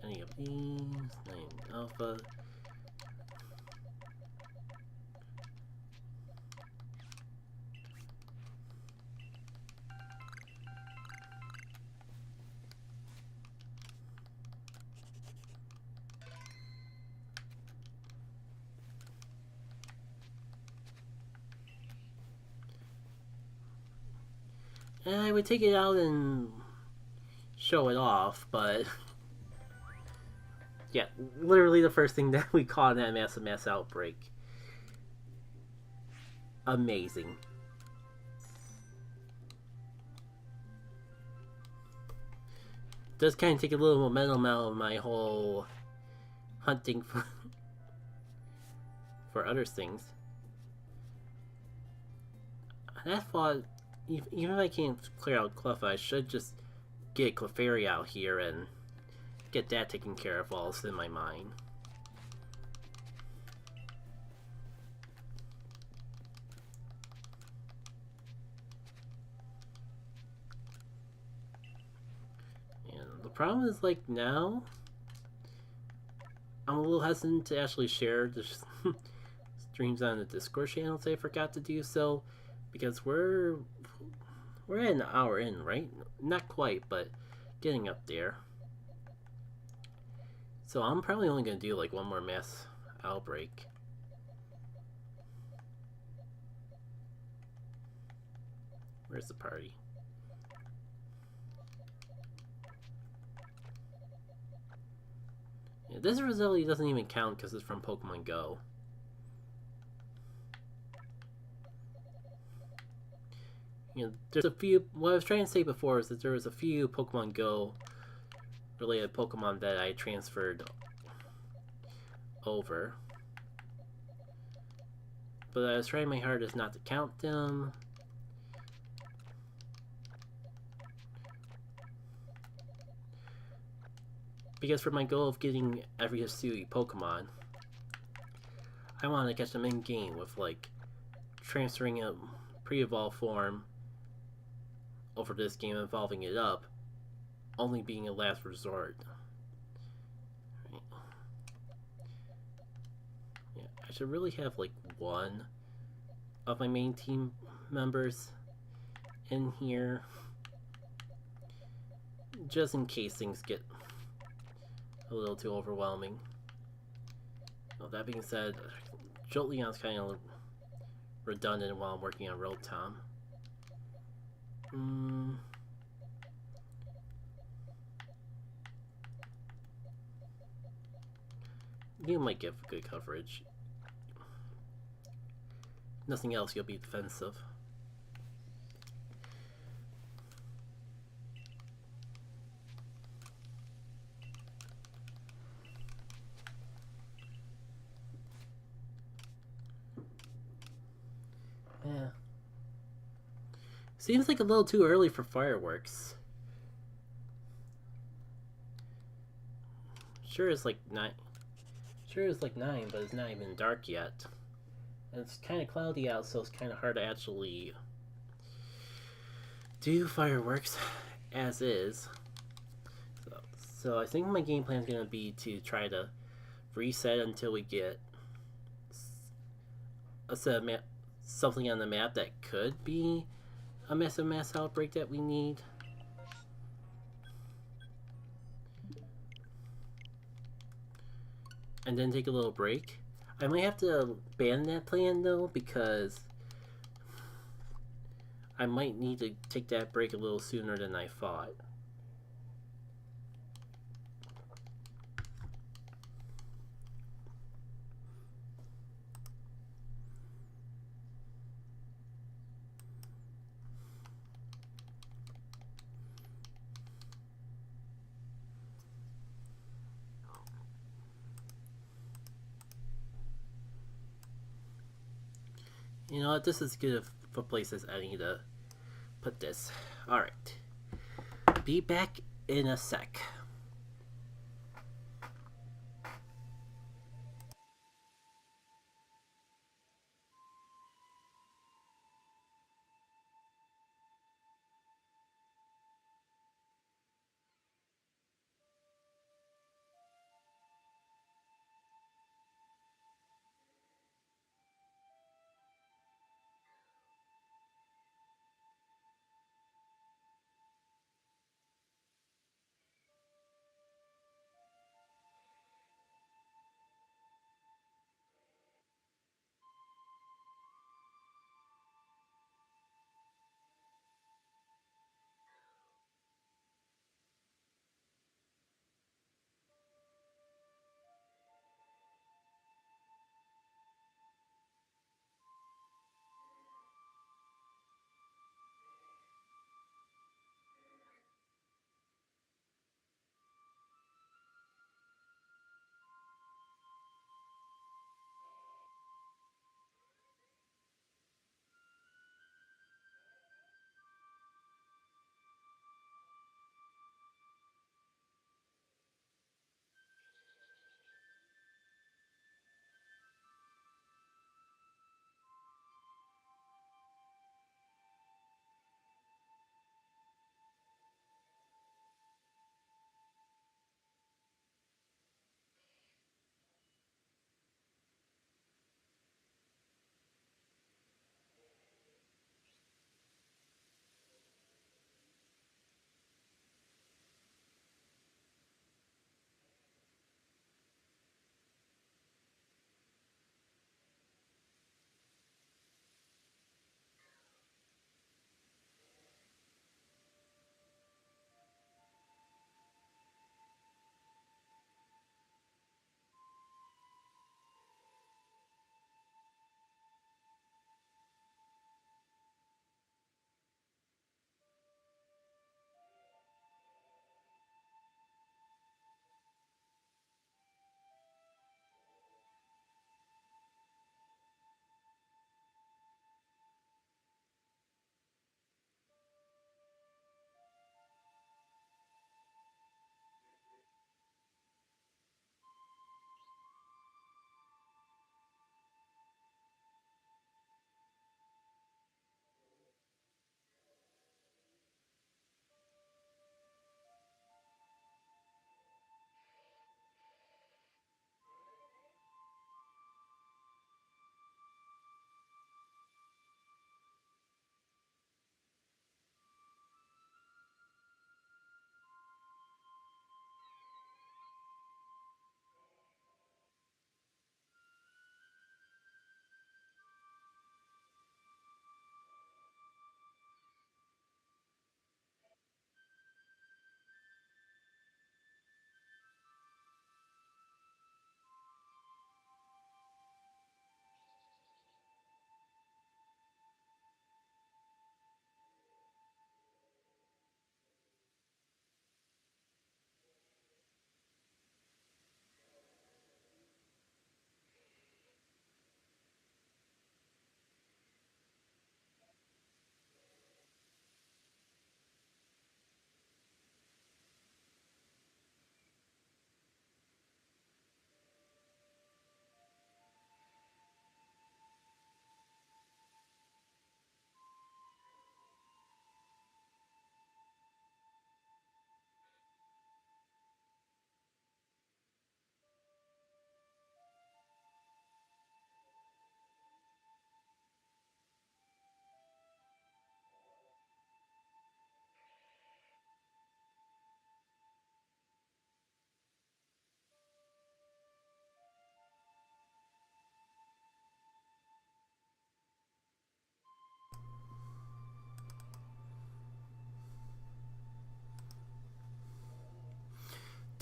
any of these. 9 alpha. And I would take it out and show it off, but yeah, literally the first thing that we caught in that mass outbreak. Amazing. Does kind of take a little momentum out of my whole hunting for other things. And I thought, even if I can't clear out Cleffa, I should just get Clefairy out here and get that taken care of while it's in my mind. And the problem is, like, now I'm a little hesitant to actually share the streams on the Discord channel. I forgot to do so because we're at an hour in, right? Not quite, but getting up there. So I'm probably only going to do like one more mass outbreak. Where's the party? Yeah, this Rosalie doesn't even count because it's from Pokemon Go. You know, there's a few. What I was trying to say before is that there was a few Pokemon Go related Pokemon that I transferred over, but I was trying my hardest not to count them. Because for my goal of getting every Hisui Pokemon, I want to catch them in game with like transferring a pre-evolved form over this game, evolving it up, only being a last resort. Right. Yeah, I should really have like one of my main team members in here, just in case things get a little too overwhelming. Well, that being said, Jolteon's kind of redundant while I'm working on Rotom. You might give good coverage. Nothing else, you'll be defensive. Yeah. Seems like a little too early for fireworks. Sure it's like 9. Sure it's like 9, but it's not even dark yet. And it's kind of cloudy out, so it's kind of hard to actually do fireworks as is. So I think my game plan is going to be to try to reset until we get a set of something on the map that could be a massive mass outbreak that we need. And then take a little break. I might have to ban that plan though, because I might need to take that break a little sooner than I thought. You know what, this is good for places I need to put this. Alright. Be back in a sec.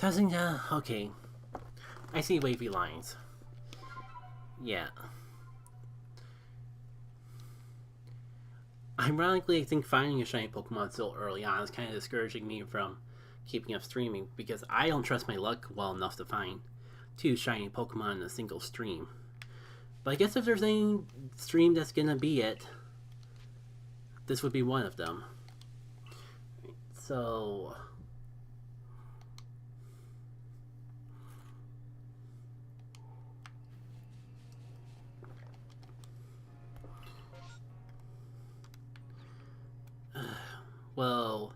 Testing down. Okay. I see wavy lines. Yeah. Ironically, I think finding a shiny Pokemon so early on is kind of discouraging me from keeping up streaming because I don't trust my luck well enough to find 2 shiny Pokemon in a single stream. But I guess if there's any stream that's gonna be it, this would be one of them. So... well,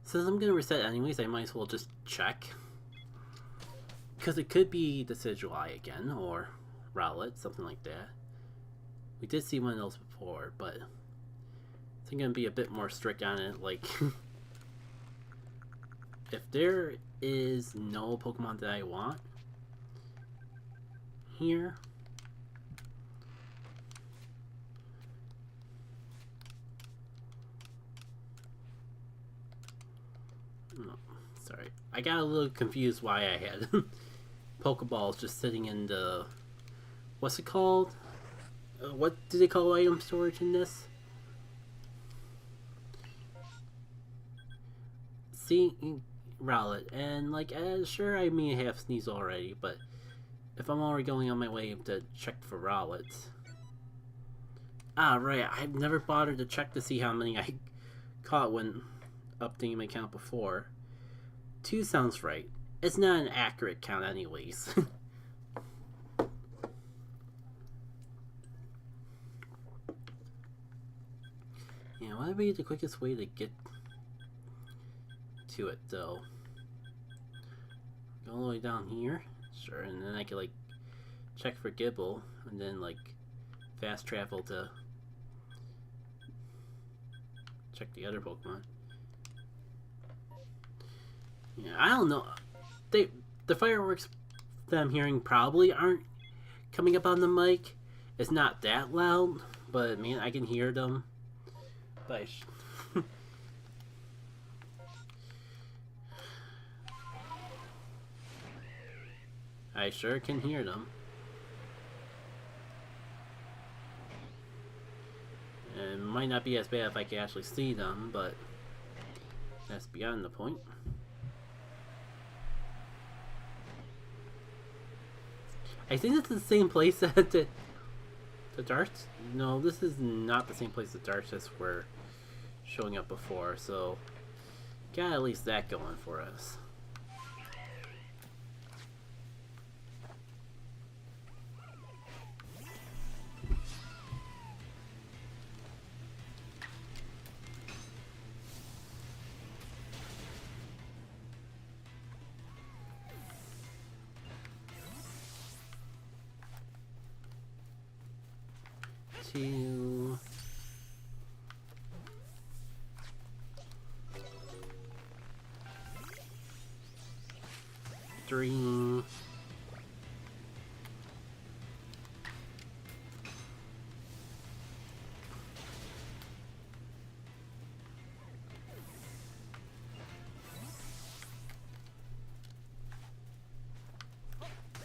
since I'm gonna reset anyways, I might as well just check. Because it could be Decidueye again, or Rowlet, something like that. We did see one of those before, but I think I'm gonna be a bit more strict on it. Like, if there is no Pokemon that I want here, sorry, I got a little confused why I had Pokeballs just sitting in the, what's it called? What do they call item storage in this? See, Rowlet, and like, sure, I may have sneezed already, but if I'm already going on my way to check for Rowlets. Ah, right, I've never bothered to check to see how many I caught when updating my count before. 2 sounds right. It's not an accurate count anyways. Yeah, what would be the quickest way to get to it though? Go all the way down here? Sure, and then I could like check for Gibble and then like fast travel to check the other Pokemon. Yeah, I don't know. The fireworks that I'm hearing probably aren't coming up on the mic. It's not that loud, but man, I can hear them. But I sure can hear them. And it might not be as bad if I can actually see them, but that's beyond the point. I think it's the same place that the darts. No, this is not the same place the darts were showing up before. So got at least that going for us. Two, three,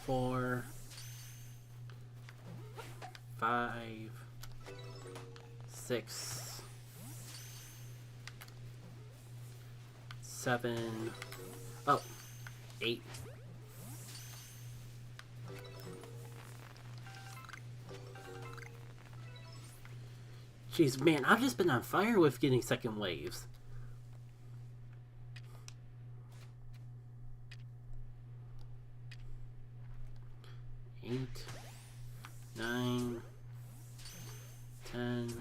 four, 5, 6, 7, oh, 8. Jeez, man, I've just been on fire with getting second waves. Eight, 9, 10.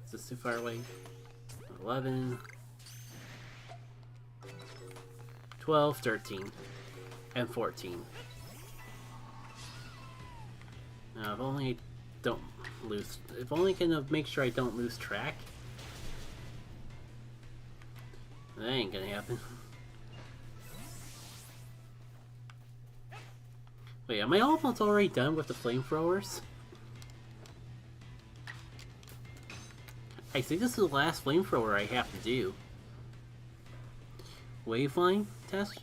Is this too far away? 11, 12, 13, and 14. Now, if only I don't lose. If only I can make sure I don't lose track. That ain't gonna happen. Wait, am I almost already done with the flamethrowers? I think this is the last flamethrower I have to do. Waveline tests?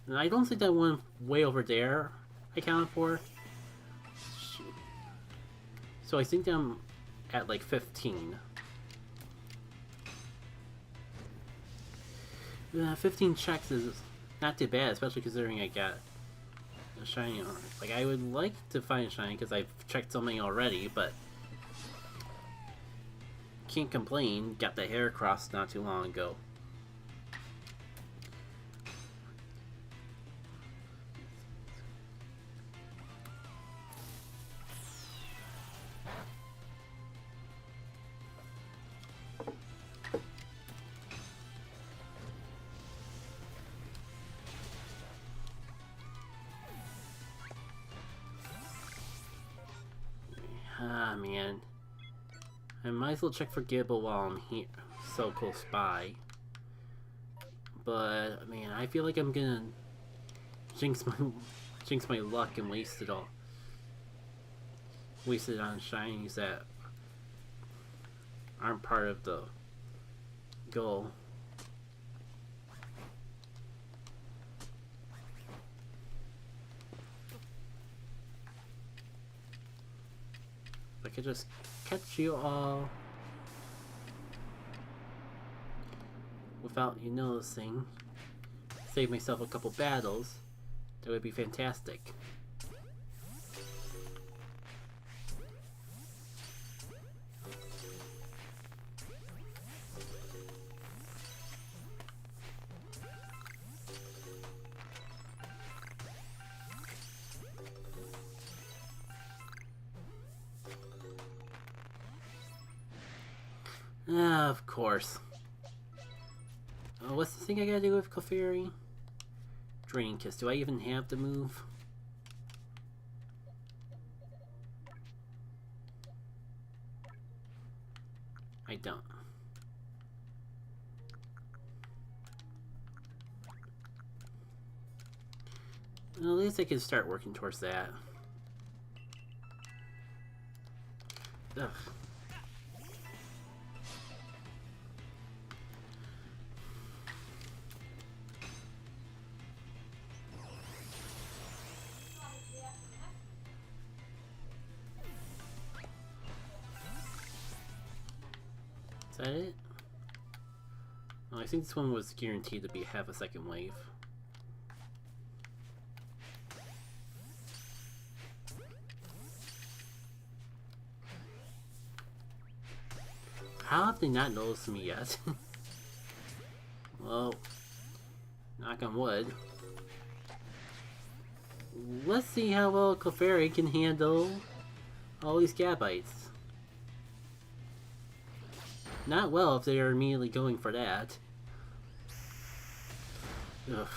And I don't think that one way over there I counted for. So I think I'm at like 15. 15 checks is not too bad, especially considering I got a shiny on. Like, I would like to find a shiny because I've checked so many already, but can't complain. Got the hair crossed not too long ago. Ah, man. I might as well check for Gibble while I'm here, so close by. But, man, I feel like I'm gonna jinx my luck and waste it all. Waste it on shinies that aren't part of the goal. I could just catch you all without you noticing, save myself a couple battles, that would be fantastic. Ah, of course. What's the thing I gotta do with Clefairy? Draining Kiss. Do I even have the move? I don't. Well, at least I can start working towards that. Ugh. Is that it? Well, I think this one was guaranteed to have a second wave. How have they not noticed me yet? Well, knock on wood. Let's see how well Clefairy can handle all these Gabites. Not well if they are immediately going for that. Ugh.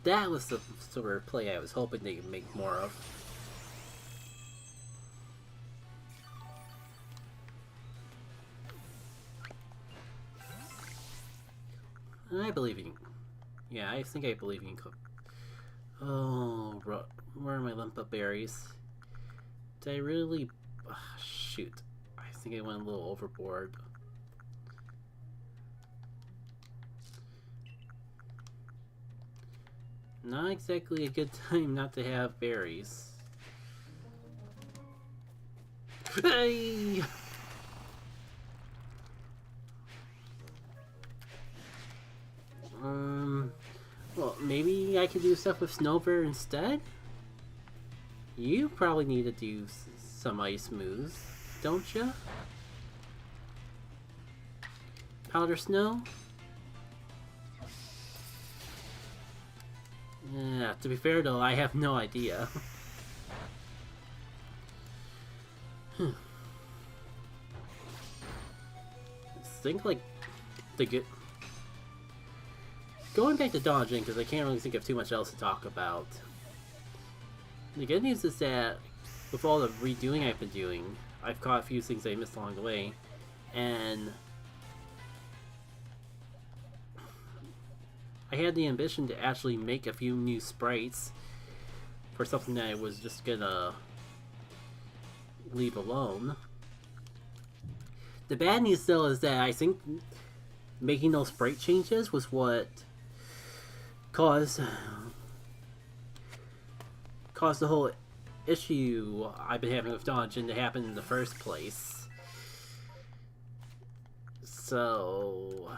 That was the sort of play I was hoping they could make more of. I believe in you. Yeah, I think I believe in you. Oh, where are my Limpa berries? Did I really... shoot. I think I went a little overboard. Not exactly a good time not to have berries. Hey! Well, maybe I could do stuff with Snowbird instead? You probably need to do some ice moves, don't ya? Powder Snow? Yeah, to be fair though, I have no idea. Think like the good... Going back to dodging, because I can't really think of too much else to talk about. The good news is that with all the redoing I've been doing, I've caught a few things I missed along the way, and I had the ambition to actually make a few new sprites for something that I was just gonna leave alone. The bad news though is that I think making those sprite changes was what caused the whole issue I've been having with Dungeon to happen in the first place. So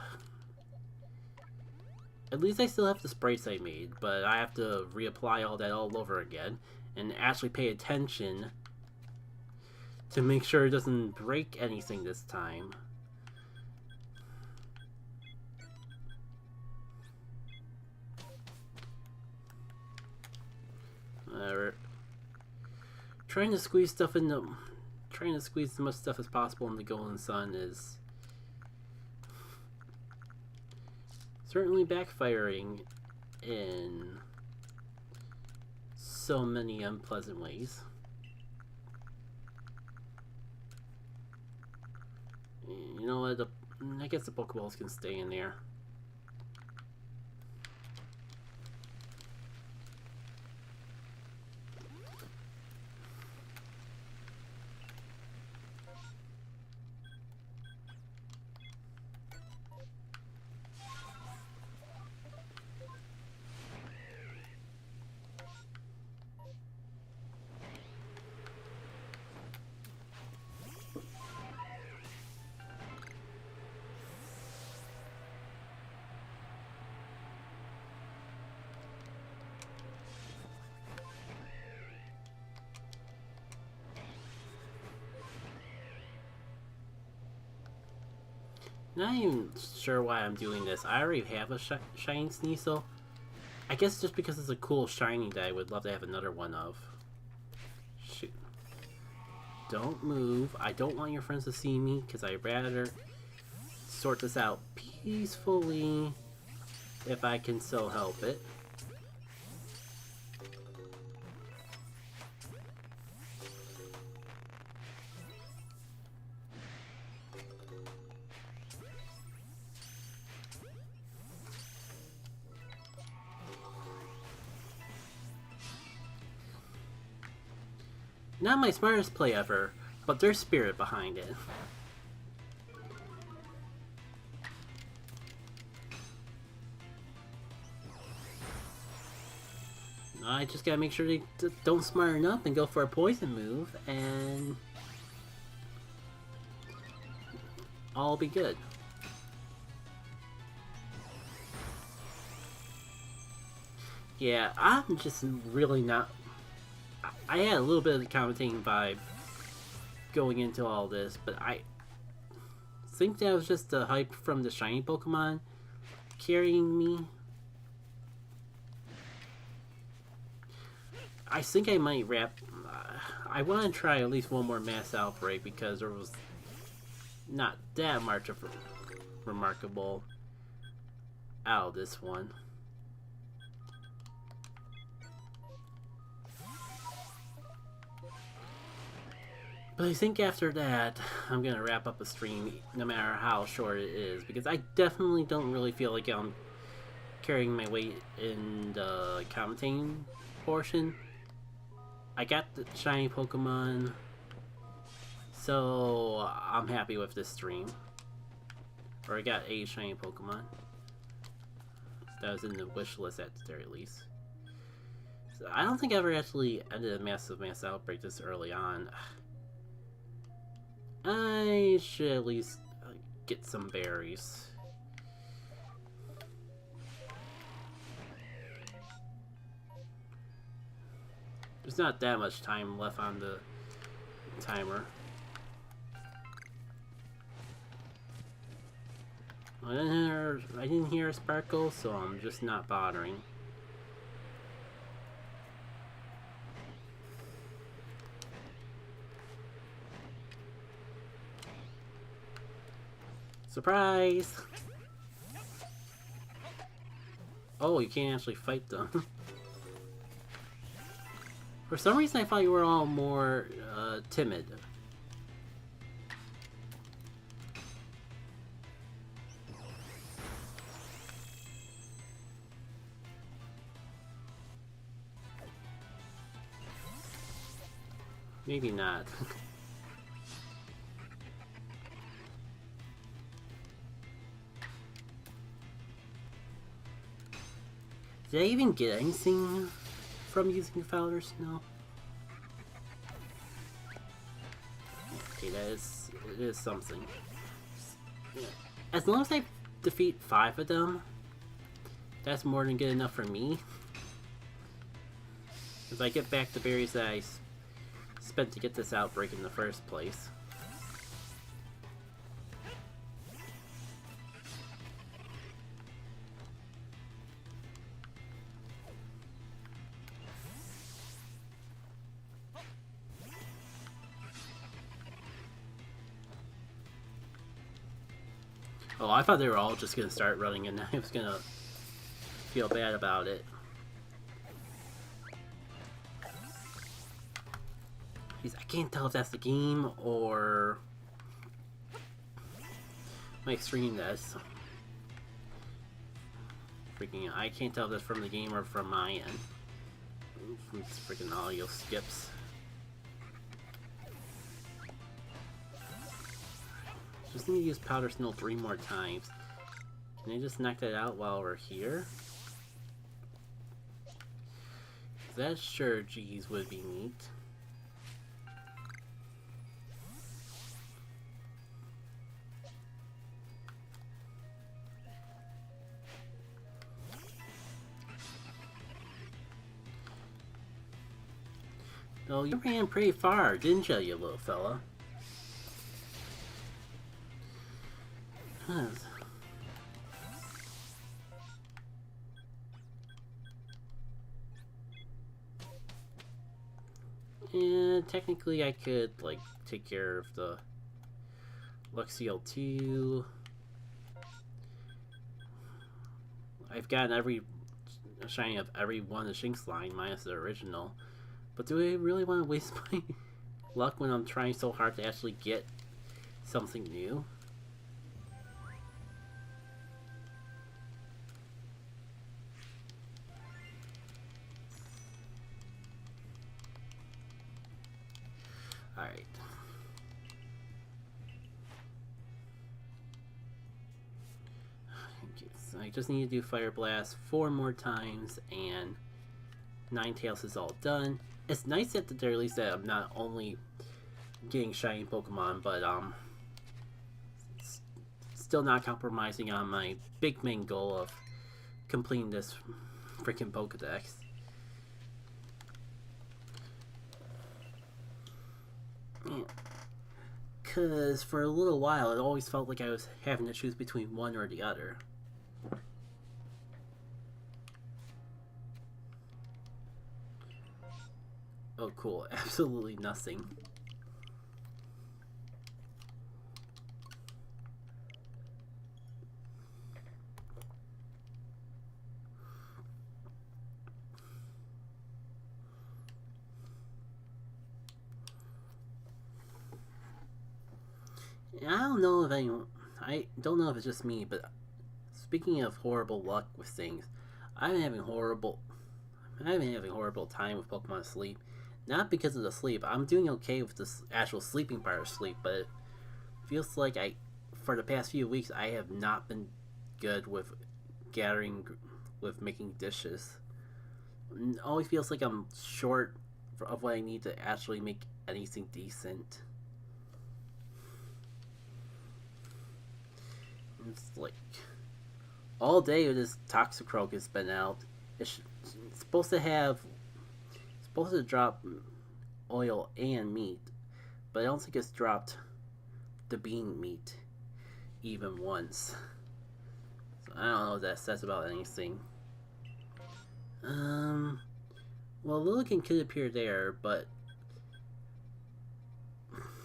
at least I still have the sprites I made, but I have to reapply all that all over again and actually pay attention to make sure it doesn't break anything this time. Trying to squeeze as much stuff as possible in the Golden Sun is certainly backfiring in so many unpleasant ways. You know what? I guess the Pokeballs can stay in there. Not even sure why I'm doing this. I already have a Shining Sneasel. I guess just because it's a cool shiny that I would love to have another one of. Shoot. Don't move. I don't want your friends to see me because I'd rather sort this out peacefully if I can so help it. Not my smartest play ever, but there's spirit behind it. I just gotta make sure they don't smarten up and go for a poison move, and all will be good. Yeah, I'm just really not... I had a little bit of the commentating vibe going into all this, but I think that was just the hype from the shiny Pokemon carrying me. I think I might wrap... I want to try at least one more mass outbreak because there was not that much of remarkable out of this one. But I think after that, I'm gonna wrap up a stream, no matter how short it is, because I definitely don't really feel like I'm carrying my weight in the commentating portion. I got the shiny Pokemon, so I'm happy with this stream. Or I got a shiny Pokemon. That was in the wish list at the very least. So I don't think I ever actually ended a mass outbreak this early on. I should at least get some berries. There's not that much time left on the timer. I didn't hear a sparkle, so I'm just not bothering. Surprise! Oh, you can't actually fight them. For some reason I thought you were all more timid. Maybe not. Did I even get anything from using Fowler's? No. Okay, it is something. Yeah. As long as I defeat 5 of them, that's more than good enough for me. As I get back the berries that I spent to get this outbreak in the first place. Oh, I thought they were all just gonna start running and I was gonna feel bad about it. Jeez, I can't tell if that's the game or my extreme that's freaking out. I can't tell if that's from the game or from my end. From these freaking audio skips. Just need to use Powder Snow 3 more times. Can I just knock that out while we're here? That sure geez would be neat. Oh, you ran pretty far, didn't you little fella? Huh. And technically I could, like, take care of the Luxiel 2. I've gotten every shiny of every one of the Shinx line, minus the original. But do I really want to waste my luck when I'm trying so hard to actually get something new? Alright. So I just need to do Fire Blast 4 more times and Ninetales is all done. It's nice at the very least that I'm not only getting shiny Pokemon, but still not compromising on my big main goal of completing this freaking Pokedex. Because for a little while it always felt like I was having to choose between one or the other. Oh cool, absolutely nothing. I don't know if it's just me, but speaking of horrible luck with things, I'm having horrible time with Pokemon Sleep. Not because of the sleep. I'm doing okay with the actual sleeping part of sleep, but it feels like for the past few weeks, I have not been good with making dishes. It always feels like I'm short of what I need to actually make anything decent. It's like all day this Toxicroak has been out. It's supposed to drop oil and meat, but I don't think it's dropped the bean meat even once. So I don't know what that says about anything. Well, Lilligan could appear there, but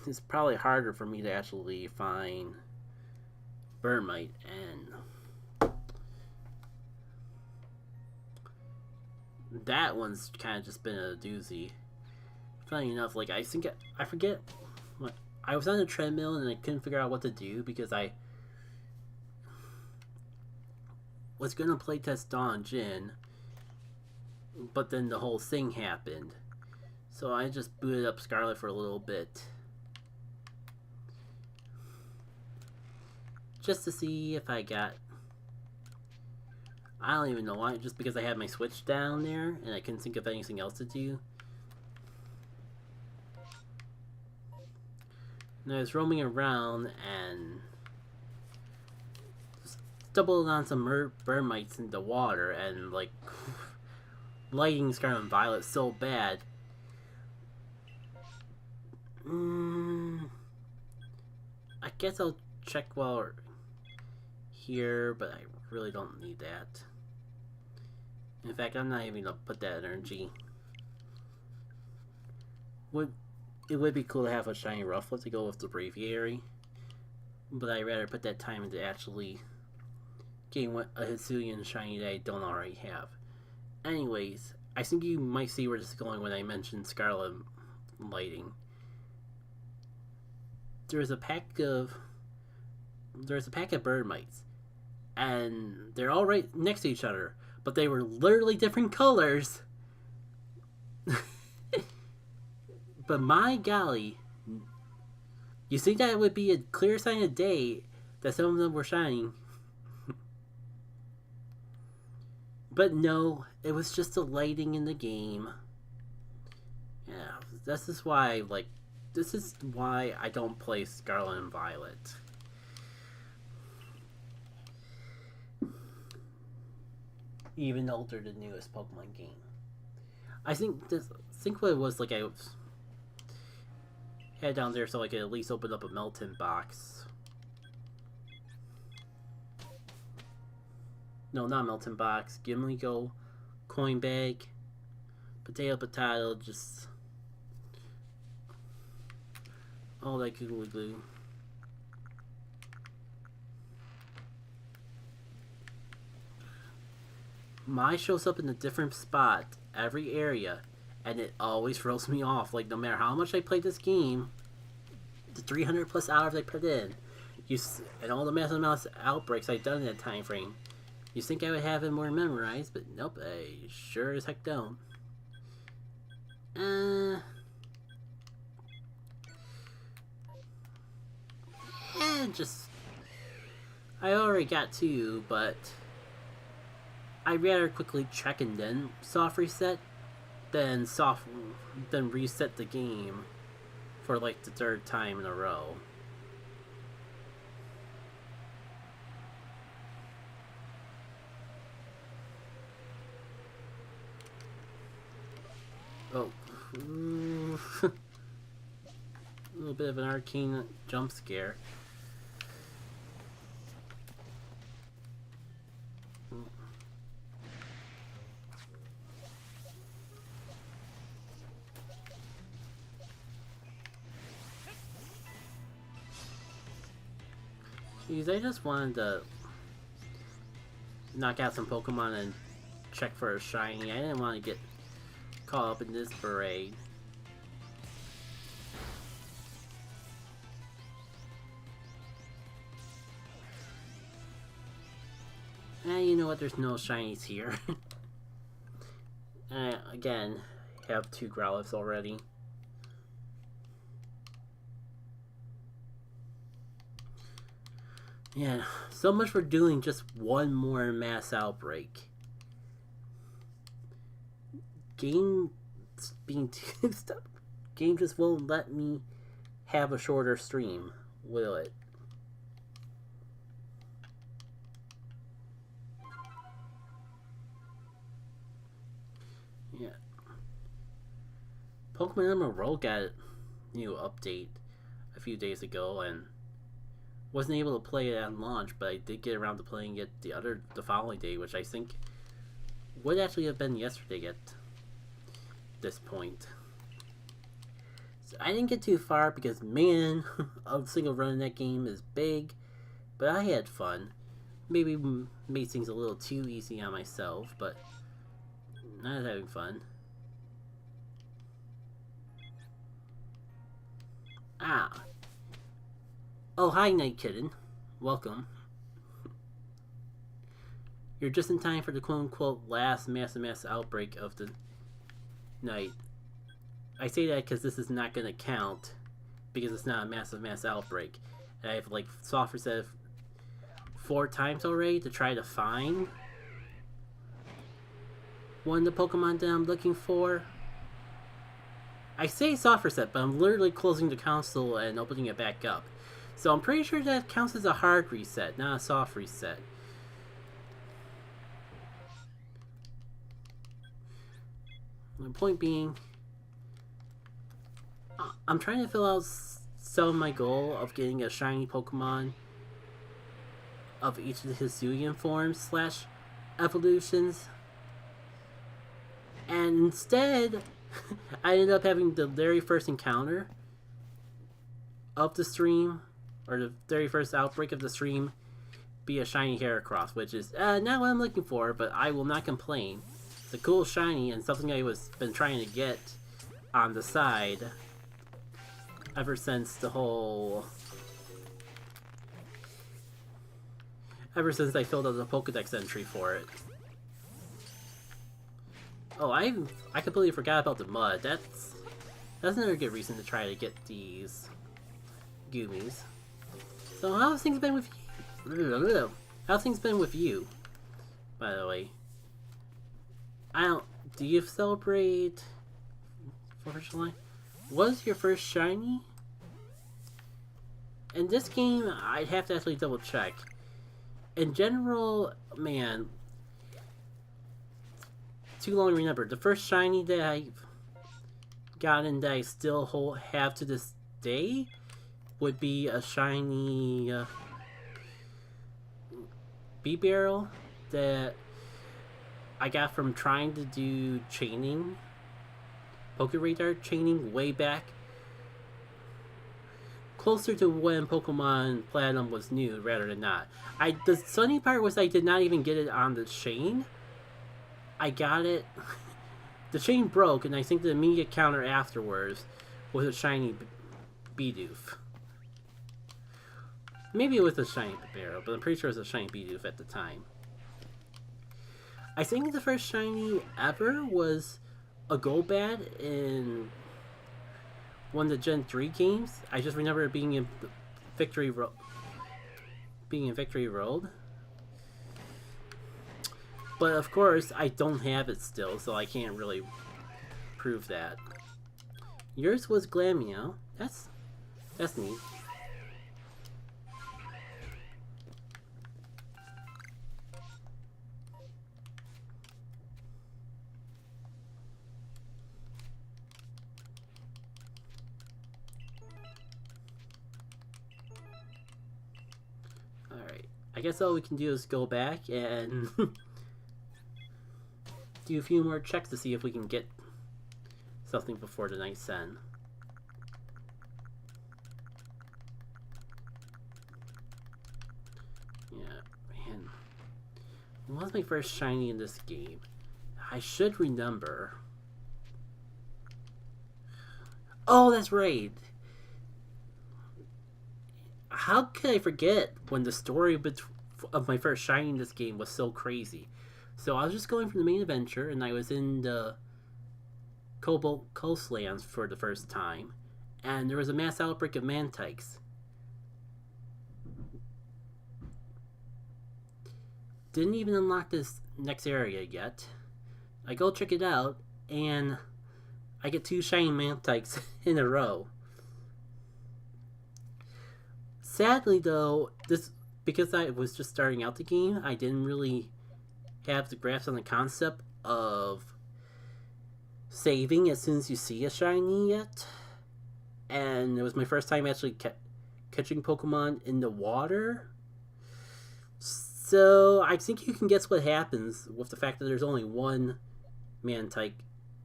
it's probably harder for me to actually find Burmite, and that one's kind of just been a doozy. Funny enough, like I forget what I was on a treadmill and I couldn't figure out what to do because I was gonna playtest Dawn Jin, but then the whole thing happened. So I just booted up Scarlet for a little bit. Just to see if I got... I don't even know why, just because I had my Switch down there and I couldn't think of anything else to do. And I was roaming around and stumbled on some burn mites in the water and like lighting Scarlet and Violet so bad. I guess I'll check while we're here, but I really don't need that. In fact, I'm not even gonna put that energy. It would be cool to have a shiny Rufflet to go with the Braviary, but I'd rather put that time into actually getting a Hisuian shiny that I don't already have. Anyways, I think you might see where this is going when I mention Scarlet lighting. There's a pack of bird mites, and they're all right next to each other, but they were literally different colors. But my golly, you think that it would be a clear sign of day that some of them were shining? But no, it was just the lighting in the game. Yeah, this is why I don't play Scarlet and Violet. Even though they're the newest Pokemon game. I think what it was, like, I had down there so I could at least open up a Melton box. No, not Melton box. Gimli-Go, coin bag, potato, just all that googly glue. Mine shows up in a different spot every area, and it always throws me off. Like, no matter how much I play this game, the 300 plus hours I put in, and all the massive amounts of outbreaks I've done in that time frame, you think I would have it more memorized, but nope, I sure as heck don't. And I already got 2, but I'd rather quickly check and then soft reset than reset the game for like the 3rd time in a row. Oh. A little bit of an arcane jump scare. Jeez, I just wanted to knock out some Pokemon and check for a shiny. I didn't want to get caught up in this parade. You know what? There's no shinies here. Again, have 2 Growlithes already. Yeah, so much for doing just one more mass outbreak. Game just won't let me have a shorter stream, will it? Yeah. Pokemon Emerald got a new update a few days ago, and wasn't able to play it at launch, but I did get around to playing it the following day, which I think would actually have been yesterday at this point. So I didn't get too far because, man, a single run in that game is big, but I had fun. Maybe made things a little too easy on myself, but I was having fun. Ah. Oh, hi, Night Kitten. Welcome. You're just in time for the quote-unquote last mass outbreak of the night. I say that because this is not going to count because it's not a mass outbreak. And I've like soft reset 4 times already to try to find one of the Pokemon that I'm looking for. I say soft reset, but I'm literally closing the console and opening it back up. So I'm pretty sure that counts as a hard reset, not a soft reset. My point being, I'm trying to fill out some of my goal of getting a shiny Pokemon of each of the Hisuian forms / evolutions. And instead, I ended up having the very first encounter of the stream, or the very first outbreak of the stream, be a shiny Heracross, which is not what I'm looking for, but I will not complain. It's a cool shiny and something I was been trying to get on the side ever since the whole... ever since I filled out the Pokedex entry for it. Oh, I completely forgot about the mud. That's another good reason to try to get these Goomies. So how's things been with you? How's things been with you? By the way, do you celebrate 4th of July? Was your first shiny? In this game, I'd have to actually double check. In general, man, too long to remember. The first shiny that I've gotten that I still have to this day would be a shiny B-Barrel that I got from trying to do chaining, Pokeradar chaining way back, closer to when Pokemon Platinum was new rather than not. The funny part was I did not even get it on the chain. I got it. The chain broke, and I think the immediate counter afterwards was a shiny Bidoof. Maybe it was a shiny Barrow, but I'm pretty sure it was a shiny Bidoof at the time. I think the first shiny ever was a Golbat in one of the Gen 3 games. I just remember it being in Victory Road. But of course, I don't have it still, so I can't really prove that. Yours was Glameow. That's neat. Alright, I guess all we can do is go back and do a few more checks to see if we can get something before the night's end. Yeah, man. What was my first shiny in this game? I should remember. Oh, that's right! How could I forget when the story of my first shiny in this game was so crazy? So I was just going from the main adventure, and I was in the Cobalt Coastlands for the first time, and there was a mass outbreak of Mantikes. Didn't even unlock this next area yet. I go check it out, and I get 2 shiny Mantikes in a row. Sadly though, because I was just starting out the game, I didn't really have the grasp on the concept of saving as soon as you see a shiny yet. And it was my first time actually catching Pokemon in the water. So I think you can guess what happens with the fact that there's only 1 Mantike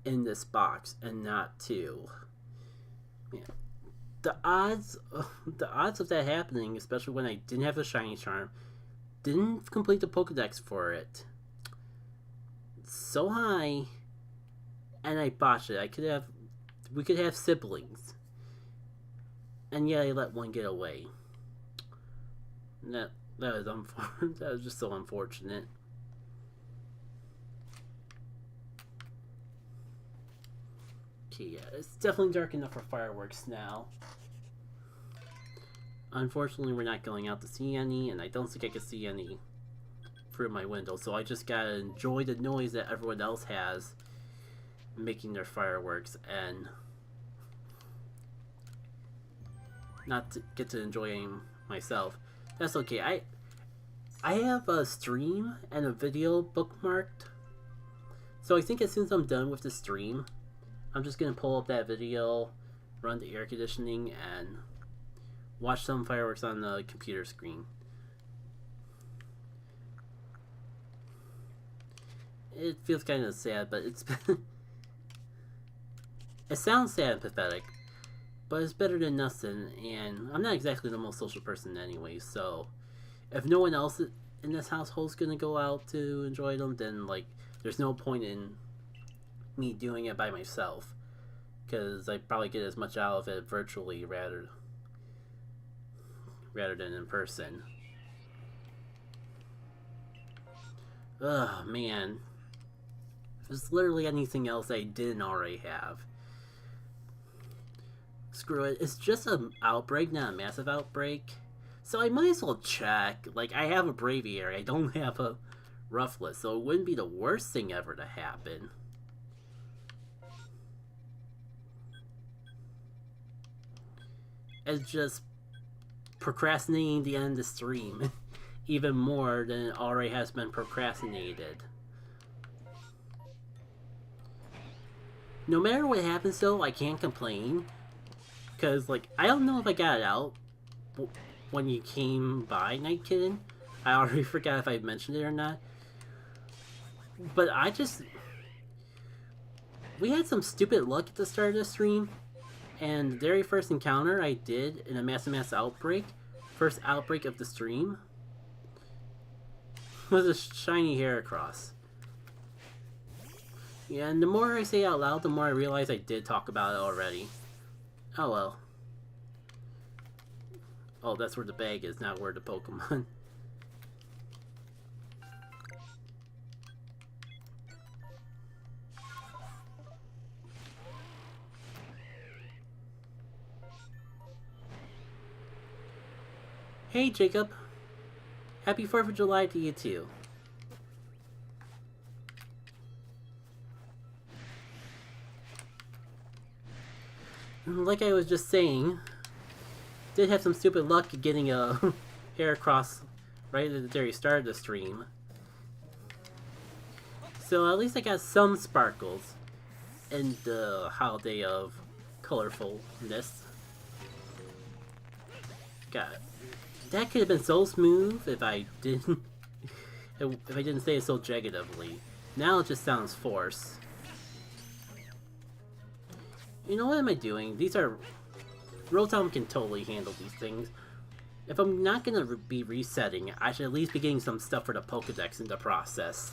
in this box and not 2. Man. The odds of that happening, especially when I didn't have a shiny charm, didn't complete the Pokedex for it, so high, and I botched it. We could have siblings, and yet I let one get away. That was just so unfortunate. Okay, yeah, it's definitely dark enough for fireworks now. Unfortunately, we're not going out to see any, and I don't think I can see any through my window, so I just gotta enjoy the noise that everyone else has making their fireworks and not to get to enjoying myself. That's okay. I have a stream and a video bookmarked, so I think as soon as I'm done with the stream, I'm just gonna pull up that video, run the air conditioning, and watch some fireworks on the computer screen. It feels kind of sad, but it's it sounds sad and pathetic, but it's better than nothing, and I'm not exactly the most social person anyway, so if no one else in this household's gonna go out to enjoy them, then, like, there's no point in me doing it by myself, because I probably get as much out of it virtually rather than in person. Ugh, man. If there's literally anything else I didn't already have. Screw it. It's just an outbreak, not a massive outbreak. So I might as well check. Like, I have a Braviary. I don't have a Rufflet, so it wouldn't be the worst thing ever to happen. It's just procrastinating the end of the stream even more than it already has been procrastinated. No matter what happens though, I can't complain, because, like, I don't know if I got it out when you came by, Night Kitten. I already forgot if I mentioned it or not, but we had some stupid luck at the start of the stream, and the very first encounter I did in a mass outbreak, first outbreak of the stream, was a shiny Heracross. Yeah, and the more I say it out loud, the more I realize I did talk about it already. Oh well. Oh, that's where the bag is, not where the Pokemon. Hey Jacob. Happy 4th of July to you too. Like I was just saying, did have some stupid luck getting a Heracross right at the very start of the stream. So at least I got some sparkles in the holiday of colorfulness. God, that could have been so smooth if I didn't say it so jaggedly. Now it just sounds forced. You know, what am I doing? These are... Rotom can totally handle these things. If I'm not gonna be resetting, I should at least be getting some stuff for the Pokedex in the process.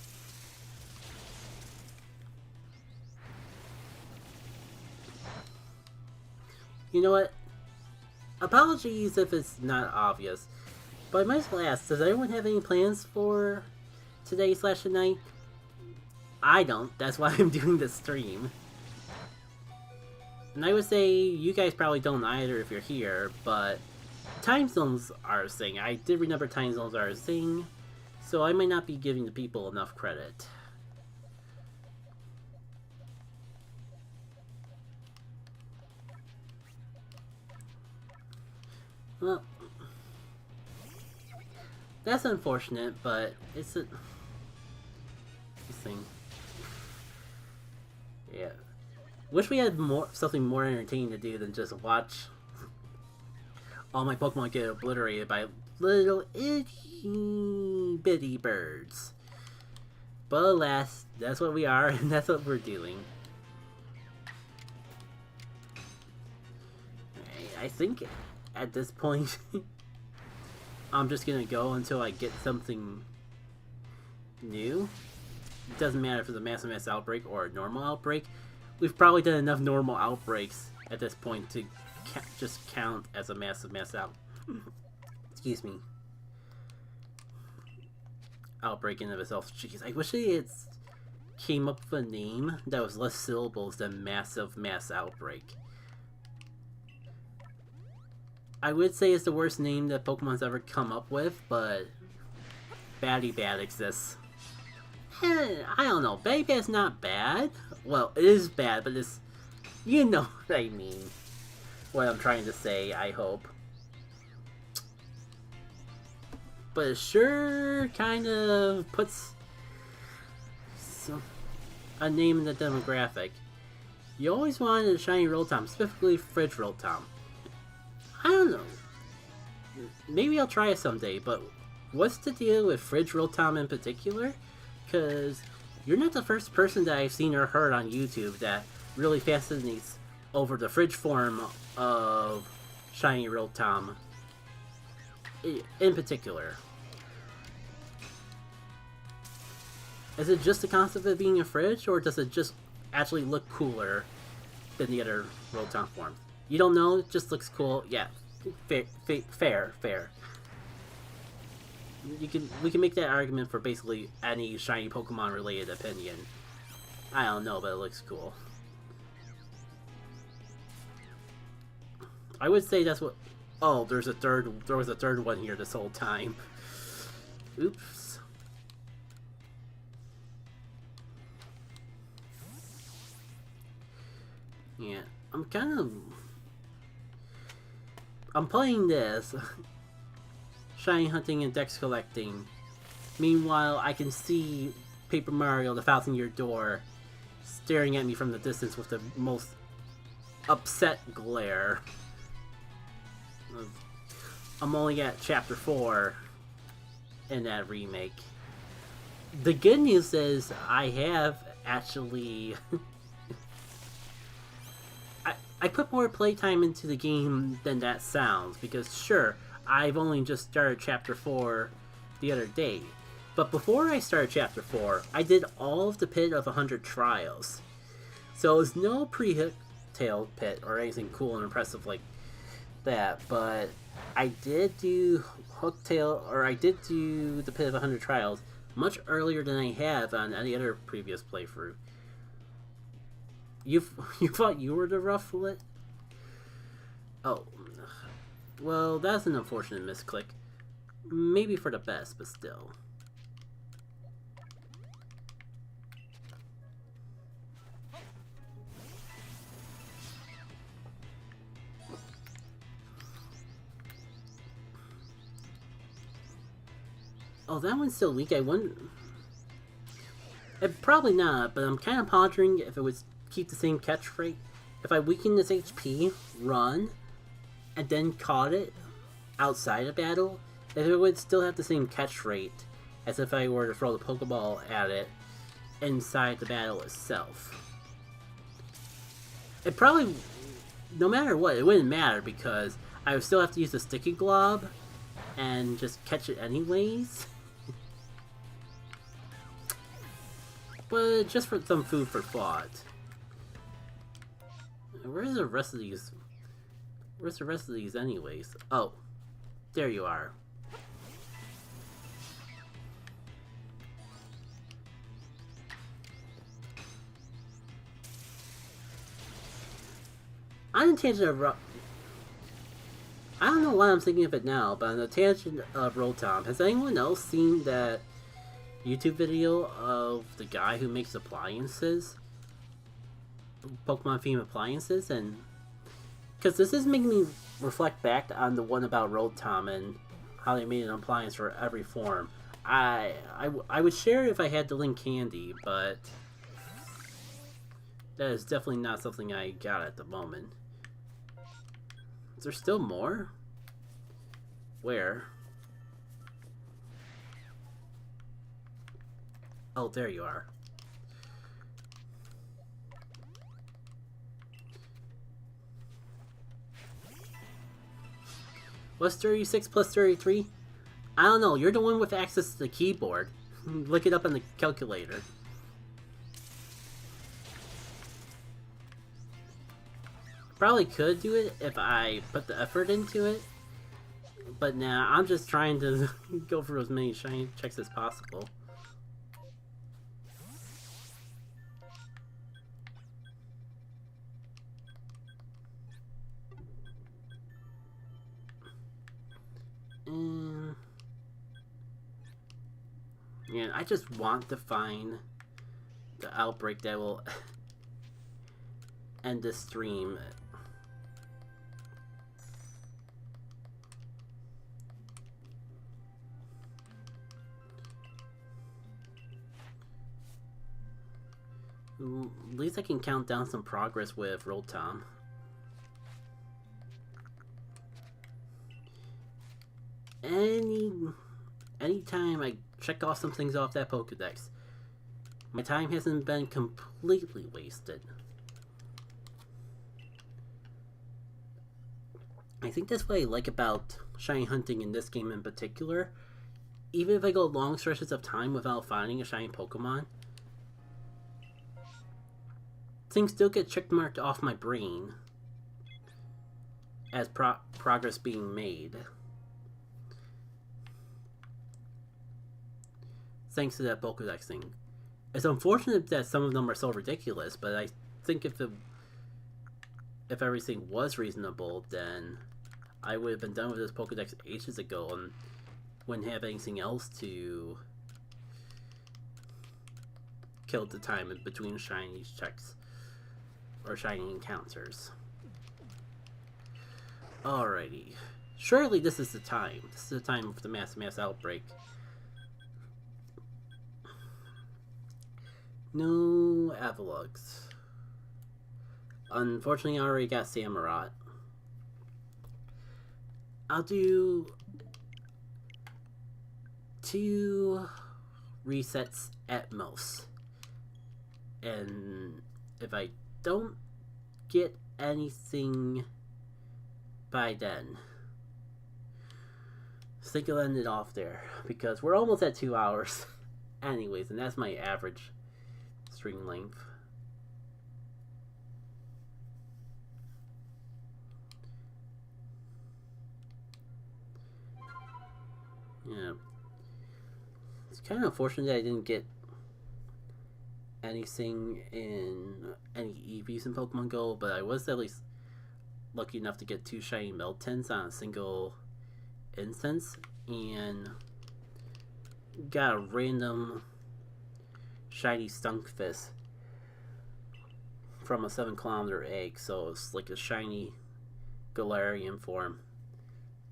You know what? Apologies if it's not obvious, but I might as well ask, does anyone have any plans for today/tonight? I don't, that's why I'm doing this stream. And I would say you guys probably don't either if you're here, but time zones are a thing. I did remember time zones are a thing, so I might not be giving the people enough credit. Well, that's unfortunate, but it's a thing. Yeah. Wish we had something more entertaining to do than just watch all my Pokemon get obliterated by little itty bitty birds. But alas, that's what we are, and that's what we're doing. I think at this point, I'm just gonna go until I get something new. It doesn't matter if it's a mass outbreak or a normal outbreak. We've probably done enough normal outbreaks at this point to just count as a massive out. Excuse me. Outbreak in of itself. Jeez, I wish it's came up with a name that was less syllables than Massive Mass Outbreak. I would say it's the worst name that Pokemon's ever come up with, but Batty Bat exists. I don't know, Batty Bat's not bad. Well, it is bad, but it's... You know what I mean. What I'm trying to say, I hope. But it sure kind of puts a name in the demographic. You always wanted a shiny Rotom, specifically Fridge Rotom. I don't know. Maybe I'll try it someday, but what's the deal with Fridge Rotom in particular? Because you're not the first person that I've seen or heard on YouTube that really fascinates over the fridge form of shiny Rotom in particular. Is it just the concept of being a fridge, or does it just actually look cooler than the other Rotom forms? You don't know, it just looks cool. Yeah, fair. We can make that argument for basically any shiny Pokemon related opinion. I don't know, but it looks cool. I would say that's what... Oh, there was a third one here this whole time. Oops. Yeah, I'm playing this, shiny hunting and dex collecting. Meanwhile, I can see Paper Mario, the 1,000-Year Door, staring at me from the distance with the most upset glare. I'm only at Chapter 4 in that remake. The good news is I have actually... I put more playtime into the game than that sounds, because sure, I've only just started Chapter 4 the other day. But before I started Chapter 4, I did all of the Pit of 100 trials. So it was no pre-hook-tailed pit or anything cool and impressive like that, but I did do hook-tail, or I did do the Pit of 100 trials much earlier than I have on any other previous playthrough. You thought you were the Rufflet? Oh. Well, that's an unfortunate misclick. Maybe for the best, but still. Oh, that one's still weak. I wonder... Probably not, but I'm kind of pondering if it would keep the same catch rate. If I weaken this HP, run, and then caught it outside of battle, if it would still have the same catch rate as if I were to throw the Pokeball at it inside the battle itself. It probably, no matter what, it wouldn't matter because I would still have to use the Sticky Glob and just catch it anyways. But just for some food for thought. Where's the rest of these? Where's the rest of these anyways? Oh, there you are. On the tangent of I don't know why I'm thinking of it now, but on the tangent of Rotom, has anyone else seen that YouTube video of the guy who makes appliances? Pokemon themed appliances, and because this is making me reflect back on the one about Rotom and how they made an appliance for every form. I would share it if I had the link handy, but that is definitely not something I got at the moment. Is there still more? Where? Oh, there you are. What's 36 plus 33? I don't know, you're the one with access to the keyboard. Look it up on the calculator. Probably could do it if I put the effort into it. But nah, I'm just trying to go for as many shiny checks as possible. Man, I just want to find the outbreak that will end this stream. At least I can count down some progress with Roll Tom. Anytime I check off some things off that Pokedex, my time hasn't been completely wasted. I think that's what I like about shiny hunting in this game in particular. Even if I go long stretches of time without finding a shiny Pokemon, things still get checkmarked off my brain as progress being made. Thanks to that Pokedex thing. It's unfortunate that some of them are so ridiculous, but I think if everything was reasonable, then I would have been done with this Pokedex ages ago and wouldn't have anything else to kill the time in between shiny checks or shiny encounters. Alrighty. Surely this is the time. This is the time for the mass outbreak. No Avalogs. Unfortunately, I already got Samurott. I'll do 2 resets at most. And if I don't get anything by then, I think I'll end it off there. Because we're almost at 2 hours anyways, and that's my average string length. Yeah. It's kind of unfortunate that I didn't get anything in any EVs in Pokemon Go, but I was at least lucky enough to get 2 shiny Meltons on a single instance, and got a random shiny Stunkfist from a 7-kilometer egg, so it's like a shiny Galarian form.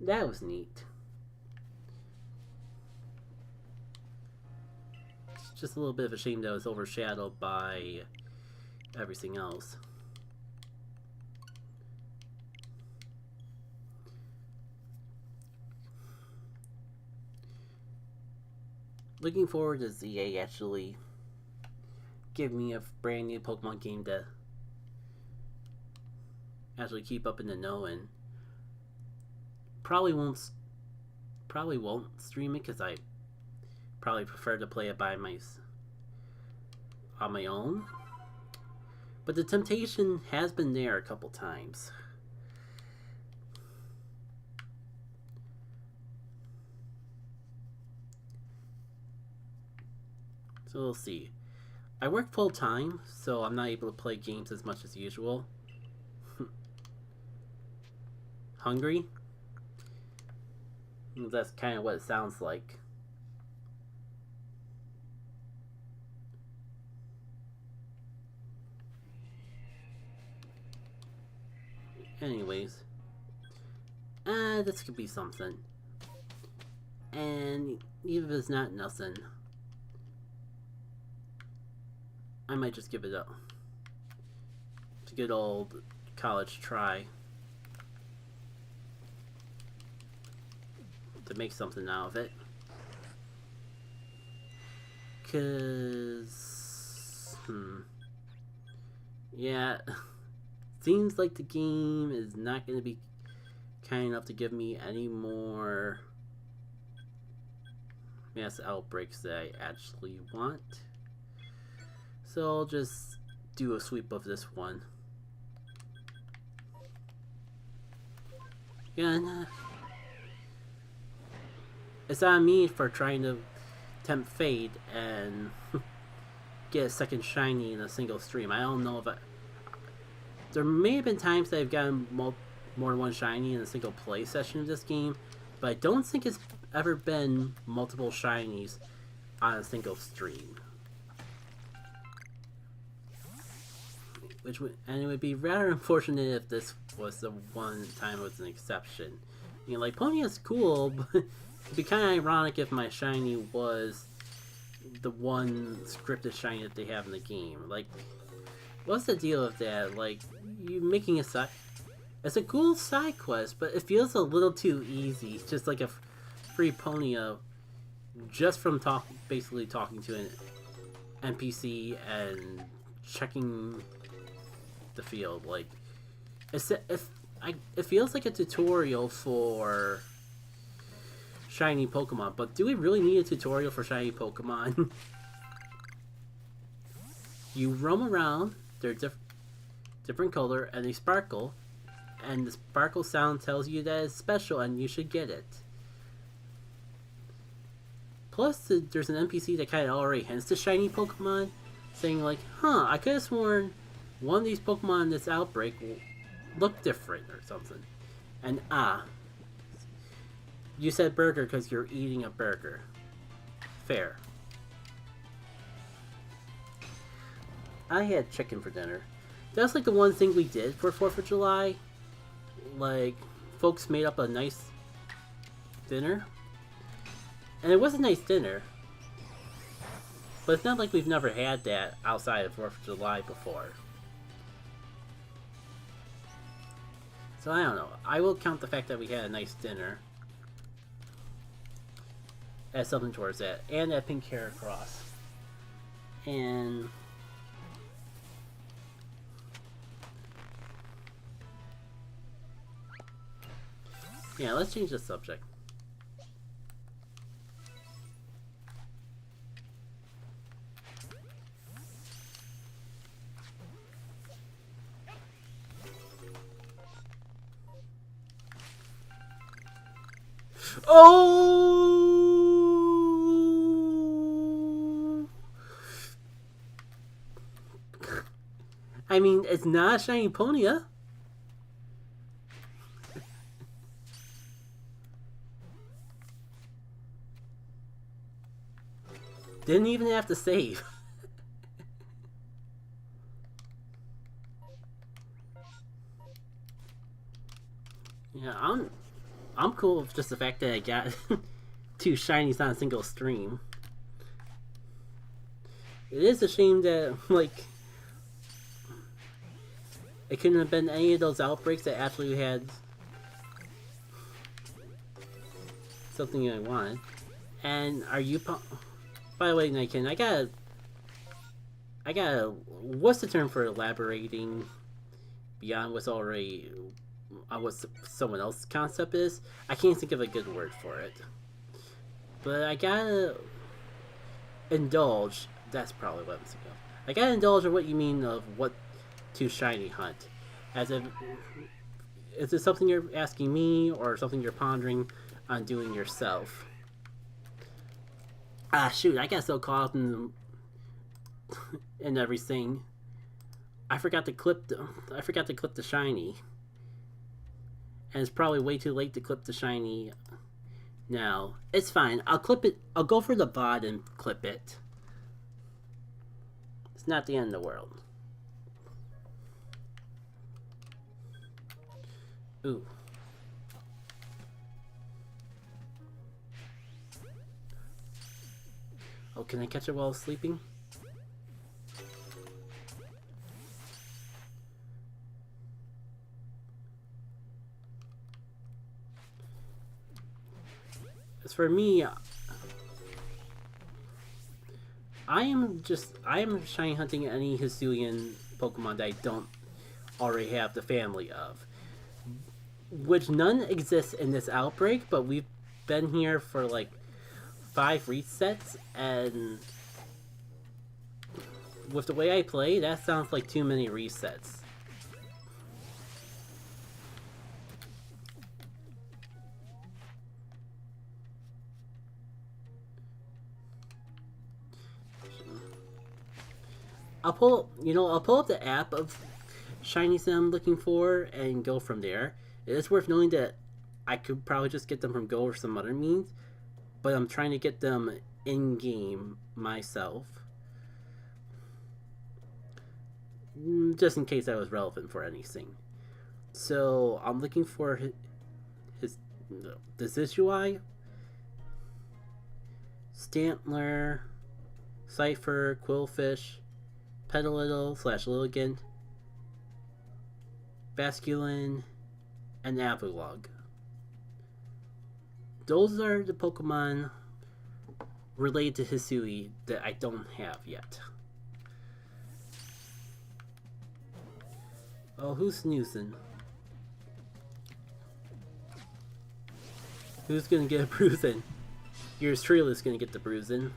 That was neat. It's just a little bit of a shame that it was overshadowed by everything else. Looking forward to ZA actually give me a brand new Pokemon game to actually keep up in the know, and probably won't stream it because I probably prefer to play it on my own. But the temptation has been there a couple times. So we'll see. I work full time, so I'm not able to play games as much as usual. Hungry? That's kind of what it sounds like. Anyways. This could be something. And even if it's not nothing, I might just give it a good old college try to make something out of it. 'Cause yeah, seems like the game is not going to be kind enough to give me any more mass outbreaks that I actually want. So I'll just do a sweep of this one. Yeah, it's on me for trying to tempt fate and get a second shiny in a single stream. I don't know if there may have been times that I've gotten more than one shiny in a single play session of this game, but I don't think it's ever been multiple shinies on a single stream. And it would be rather unfortunate if this was the one time it was an exception. You know, like, Ponyta's cool, but it'd be kind of ironic if my shiny was the one scripted shiny that they have in the game. Like, what's the deal with that? Like, you making a side... It's a cool side quest, but it feels a little too easy. It's just like a free Ponyo just from basically talking to an NPC and checking the field. Like, it feels like a tutorial for shiny Pokemon, but do we really need a tutorial for shiny Pokemon? You roam around, they're different color, and they sparkle, and the sparkle sound tells you that it's special and you should get it. Plus, there's an NPC that kind of already hints to shiny Pokemon, saying like, huh, I could have sworn one of these Pokemon in this outbreak look different or something. And you said burger because you're eating a burger. Fair. I had chicken for dinner. That's like the one thing we did for 4th of July. Like, folks made up a nice dinner. And it was a nice dinner. But it's not like we've never had that outside of 4th of July before. So I don't know. I will count the fact that we had a nice dinner as something towards that. And that pink hair cross. And... yeah, let's change the subject. Oh! I mean, it's not a shiny Ponyo. Didn't even have to save. Yeah, I'm cool with just the fact that I got 2 shinies on a single stream. It is a shame that, like, it couldn't have been any of those outbreaks that actually had something I wanted. And are you... By the way, Niken, I gotta... What's the term for elaborating beyond what's already... what someone else's concept is? I can't think of a good word for it. But I gotta... indulge... That's probably what I'm thinking of. I gotta indulge in what you mean of what to shiny hunt. As if... Is it something you're asking me, or something you're pondering on doing yourself? Ah, shoot, I got so caught up in everything. I forgot to clip the shiny. And it's probably way too late to clip the shiny now. It's fine. I'll clip it. I'll go for the VOD and clip it. It's not the end of the world. Ooh. Oh, can I catch it while sleeping? As for me, I am shiny hunting any Hisuian Pokemon that I don't already have the family of. Which none exists in this outbreak, but we've been here for like 5 resets, and with the way I play, that sounds like too many resets. I'll pull up the app of shinies that I'm looking for and go from there. It is worth knowing that I could probably just get them from Go or some other means, but I'm trying to get them in-game myself. Just in case that was relevant for anything. So I'm looking for this is UI, Stantler, Cypher, Quillfish, Petalittle / Lilligant, Basculin, and Avalugg. Those are the Pokemon related to Hisui that I don't have yet. Oh, who's snoozing? Who's gonna get a bruising? Yours truly is gonna get the bruising.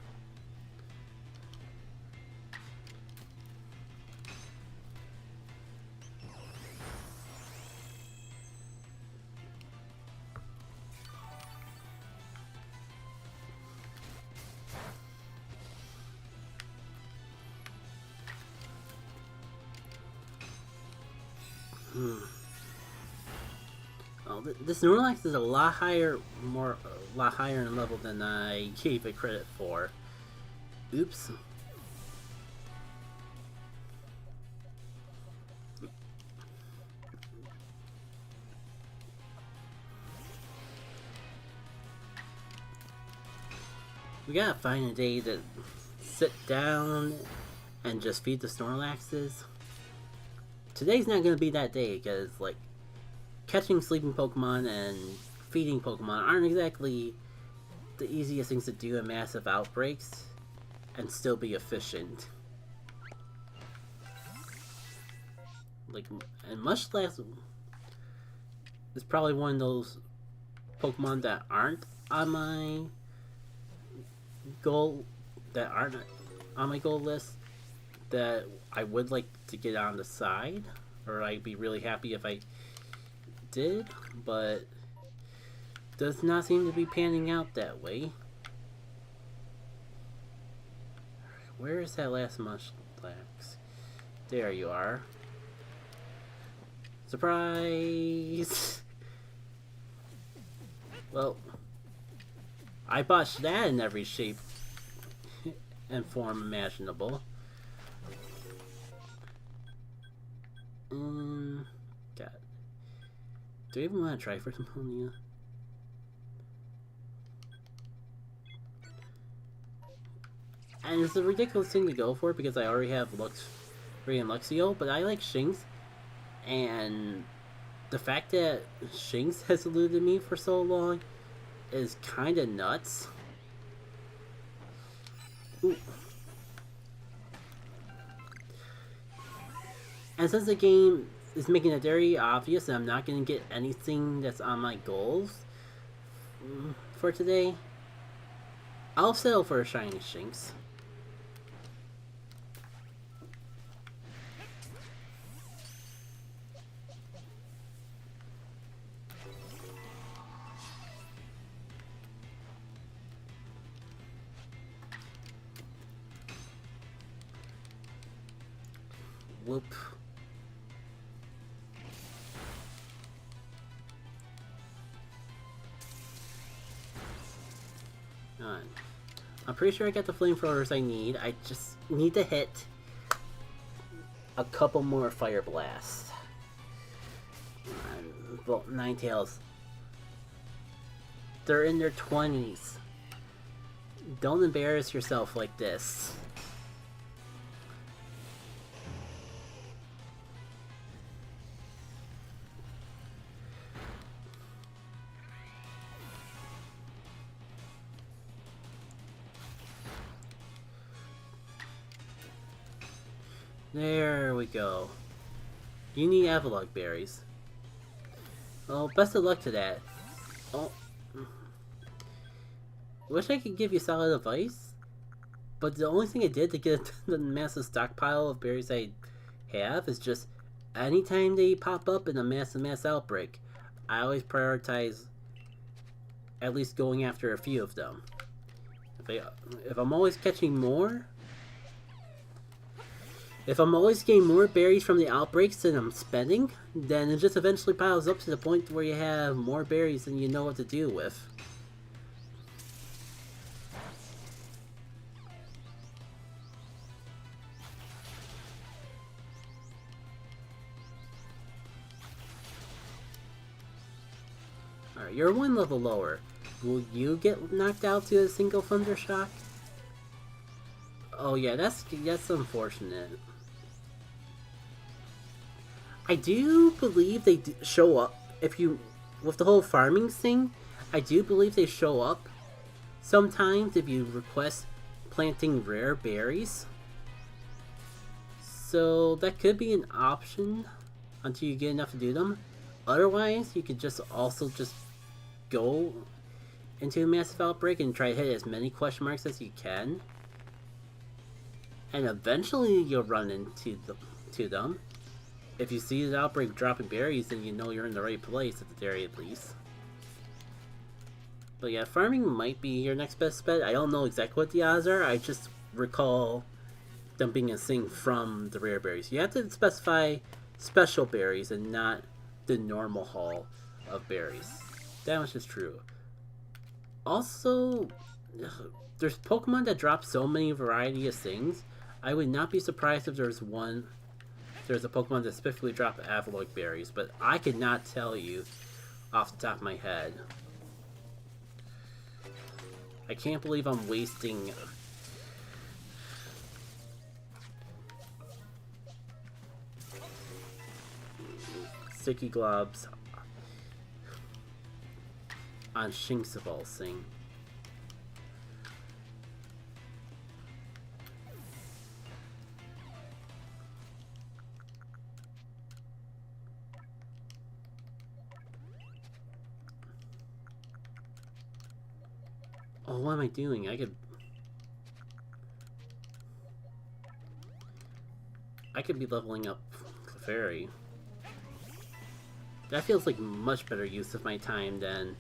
Oh, this Snorlax is a lot higher in level than I gave it credit for. Oops. We gotta find a day to sit down and just feed the Snorlaxes. Today's not gonna be that day, because, like, catching sleeping Pokemon and feeding Pokemon aren't exactly the easiest things to do in massive outbreaks and still be efficient. Like, and much less is probably one of those Pokemon that aren't on my goal list that I would like to get on the side, or I'd be really happy if I did, but does not seem to be panning out that way. Where is that last Munchlax? There you are. Surprise! Well, I botched that in every shape and form imaginable. God. Do I even want to try for Symphonia? And it's a ridiculous thing to go for because I already have Luxray and Luxio, but I like Shinx, and the fact that Shinx has eluded me for so long is kinda nuts. Ooh. And since the game is making it very obvious that I'm not going to get anything that's on my goals for today, I'll settle for a shiny Shinx. Whoop. I'm pretty sure I got the flamethrowers I need. I just need to hit a couple more fire blasts. Well, Ninetales. They're in their 20s. Don't embarrass yourself like this. There we go. You need Avalugg berries. Well, best of luck to that. Oh. Wish I could give you solid advice, but the only thing I did to get the massive stockpile of berries I have is just anytime they pop up in a mass outbreak, I always prioritize at least going after a few of them. If I'm always catching more, if I'm always getting more berries from the outbreaks than I'm spending, then it just eventually piles up to the point where you have more berries than you know what to do with. Alright, you're one level lower. Will you get knocked out to a single Thunder Shock? Oh yeah, that's unfortunate. I do believe they show up if you with the whole farming thing. I do believe they show up sometimes if you request planting rare berries. So that could be an option until you get enough to do them. Otherwise, you could just go into a massive outbreak and try to hit as many question marks as you can. And eventually you'll run into them. If you see the outbreak dropping berries, then you know you're in the right place at the very least. But yeah, farming might be your next best bet. I don't know exactly what the odds are. I just recall dumping a thing from the rare berries. You have to specify special berries and not the normal haul of berries. That much is true. Also, there's Pokemon that drop so many variety of things. I would not be surprised if there's a Pokemon that specifically drop Avaloy berries, but I could not tell you off the top of my head. I can't believe I'm wasting sticky globs on Shinx of all things. Oh, what am I doing? I could be leveling up Clefairy. That feels like much better use of my time than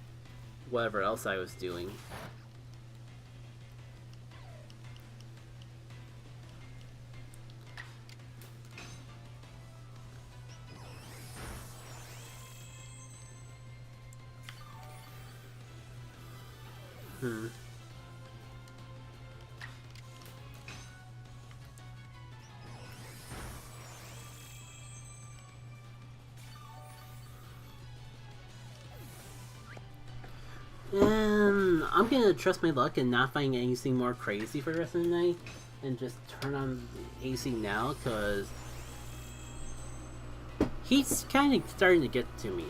whatever else I was doing. I'm gonna trust my luck and not find anything more crazy for the rest of the night and just turn on AC now, because he's kind of starting to get to me.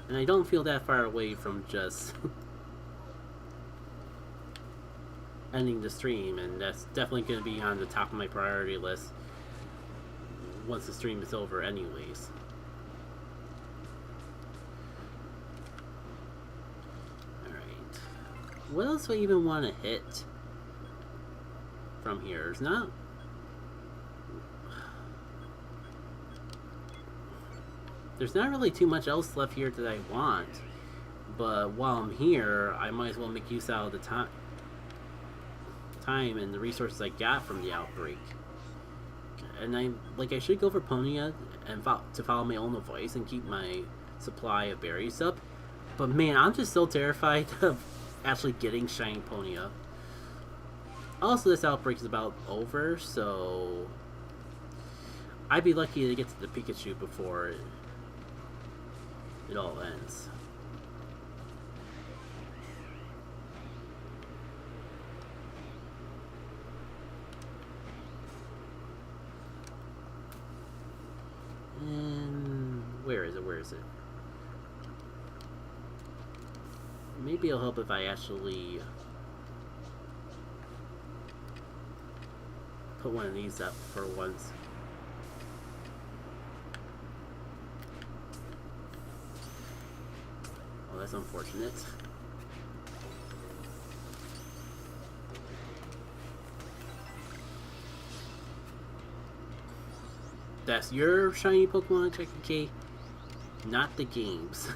And I don't feel that far away from just ending the stream, and that's definitely going to be on the top of my priority list once the stream is over anyways. Alright. What else do I even want to hit from here? There's not... There's not really too much else left here that I want, but while I'm here, I might as well make use out of the time and the resources I got from the outbreak. And I should go for Ponia and to follow my own advice and keep my supply of berries up. But man, I'm just so terrified of actually getting shiny Ponia. Also, this outbreak is about over, so I'd be lucky to get to the Pikachu before it all ends. And where is it? Maybe it'll help if I actually put one of these up for once. Oh, that's unfortunate. That's your shiny Pokemon, Check K, not the game's.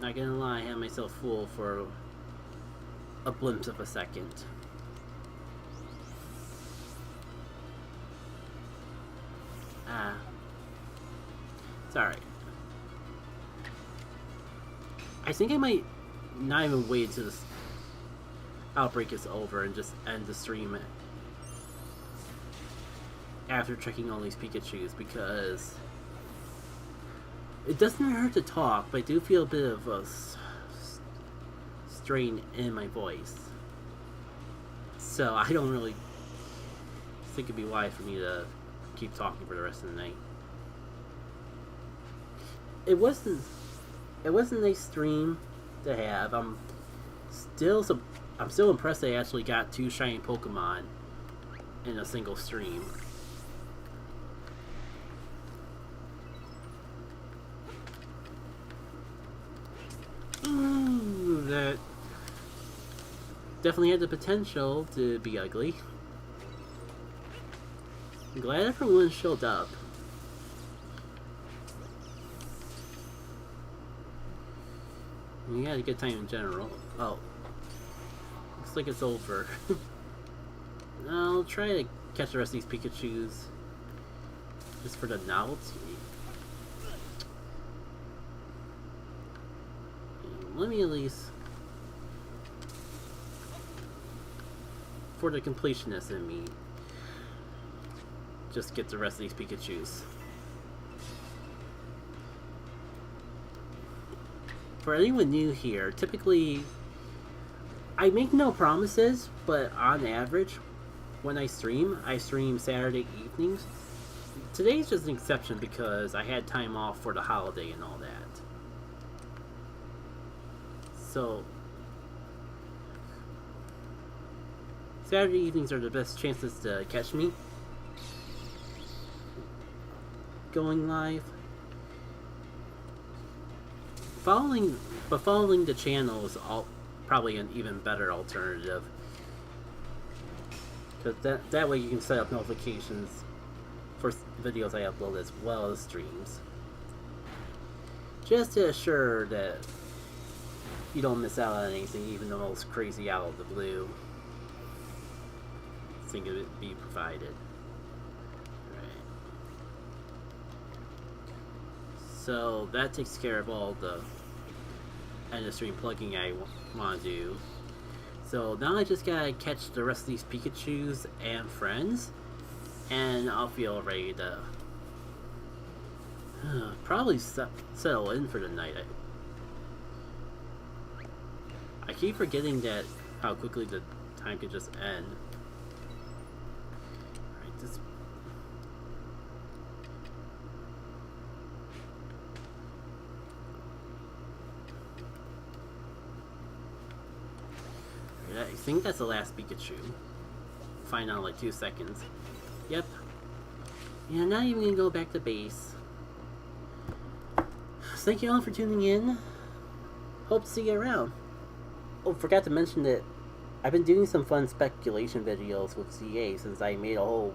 Not gonna lie, I had myself fooled for a glimpse of a second. It's alright. I think I might not even wait until this outbreak is over and just end the stream after checking all these Pikachus, because it doesn't hurt to talk, but I do feel a bit of a strain in my voice. So I don't really think it'd be wise for me to keep talking for the rest of the night. It was a nice stream to have. I'm still impressed they actually got 2 shiny Pokemon in a single stream. Ooh, that definitely had the potential to be ugly. I'm glad everyone showed up. We had a good time in general. Oh. Looks like it's over. I'll try to catch the rest of these Pikachus just for the novelty. Let me at least, for the completionist in me, just get the rest of these Pikachus. For anyone new here, typically I make no promises, but on average, when I stream Saturday evenings. Today's just an exception because I had time off for the holiday and all that. So, Saturday evenings are the best chances to catch me going live. Following the channel is probably an even better alternative, because that way you can set up notifications for videos I upload as well as streams, just to assure that you don't miss out on anything, even the most crazy out of the blue thing would be provided. Right. So that takes care of all the end of stream plugging I want to do. So now I just gotta catch the rest of these Pikachus and friends, and I'll feel ready to probably settle in for the night. I keep forgetting that how quickly the time could just end. Right, this. Right, I think that's the last Pikachu. Find out in like 2 seconds. Yep. Yeah, not even gonna go back to base. Thank you all for tuning in. Hope to see you around. Oh, forgot to mention that I've been doing some fun speculation videos with ZA since I made a whole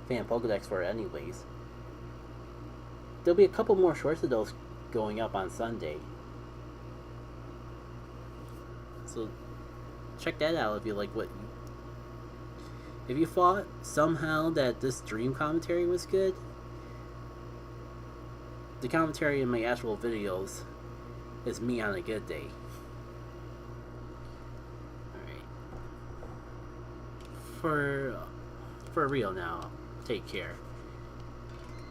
fan Pokedex for it anyways. There'll be a couple more shorts of those going up on Sunday. So check that out if you like what if you thought somehow that this dream commentary was good. The commentary in my actual videos is me on a good day. For real now, take care.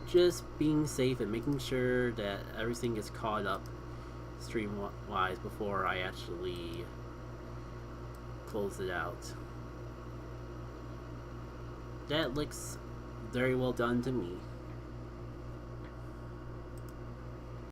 Just being safe and making sure that everything is caught up stream-wise before I actually close it out. That looks very well done to me.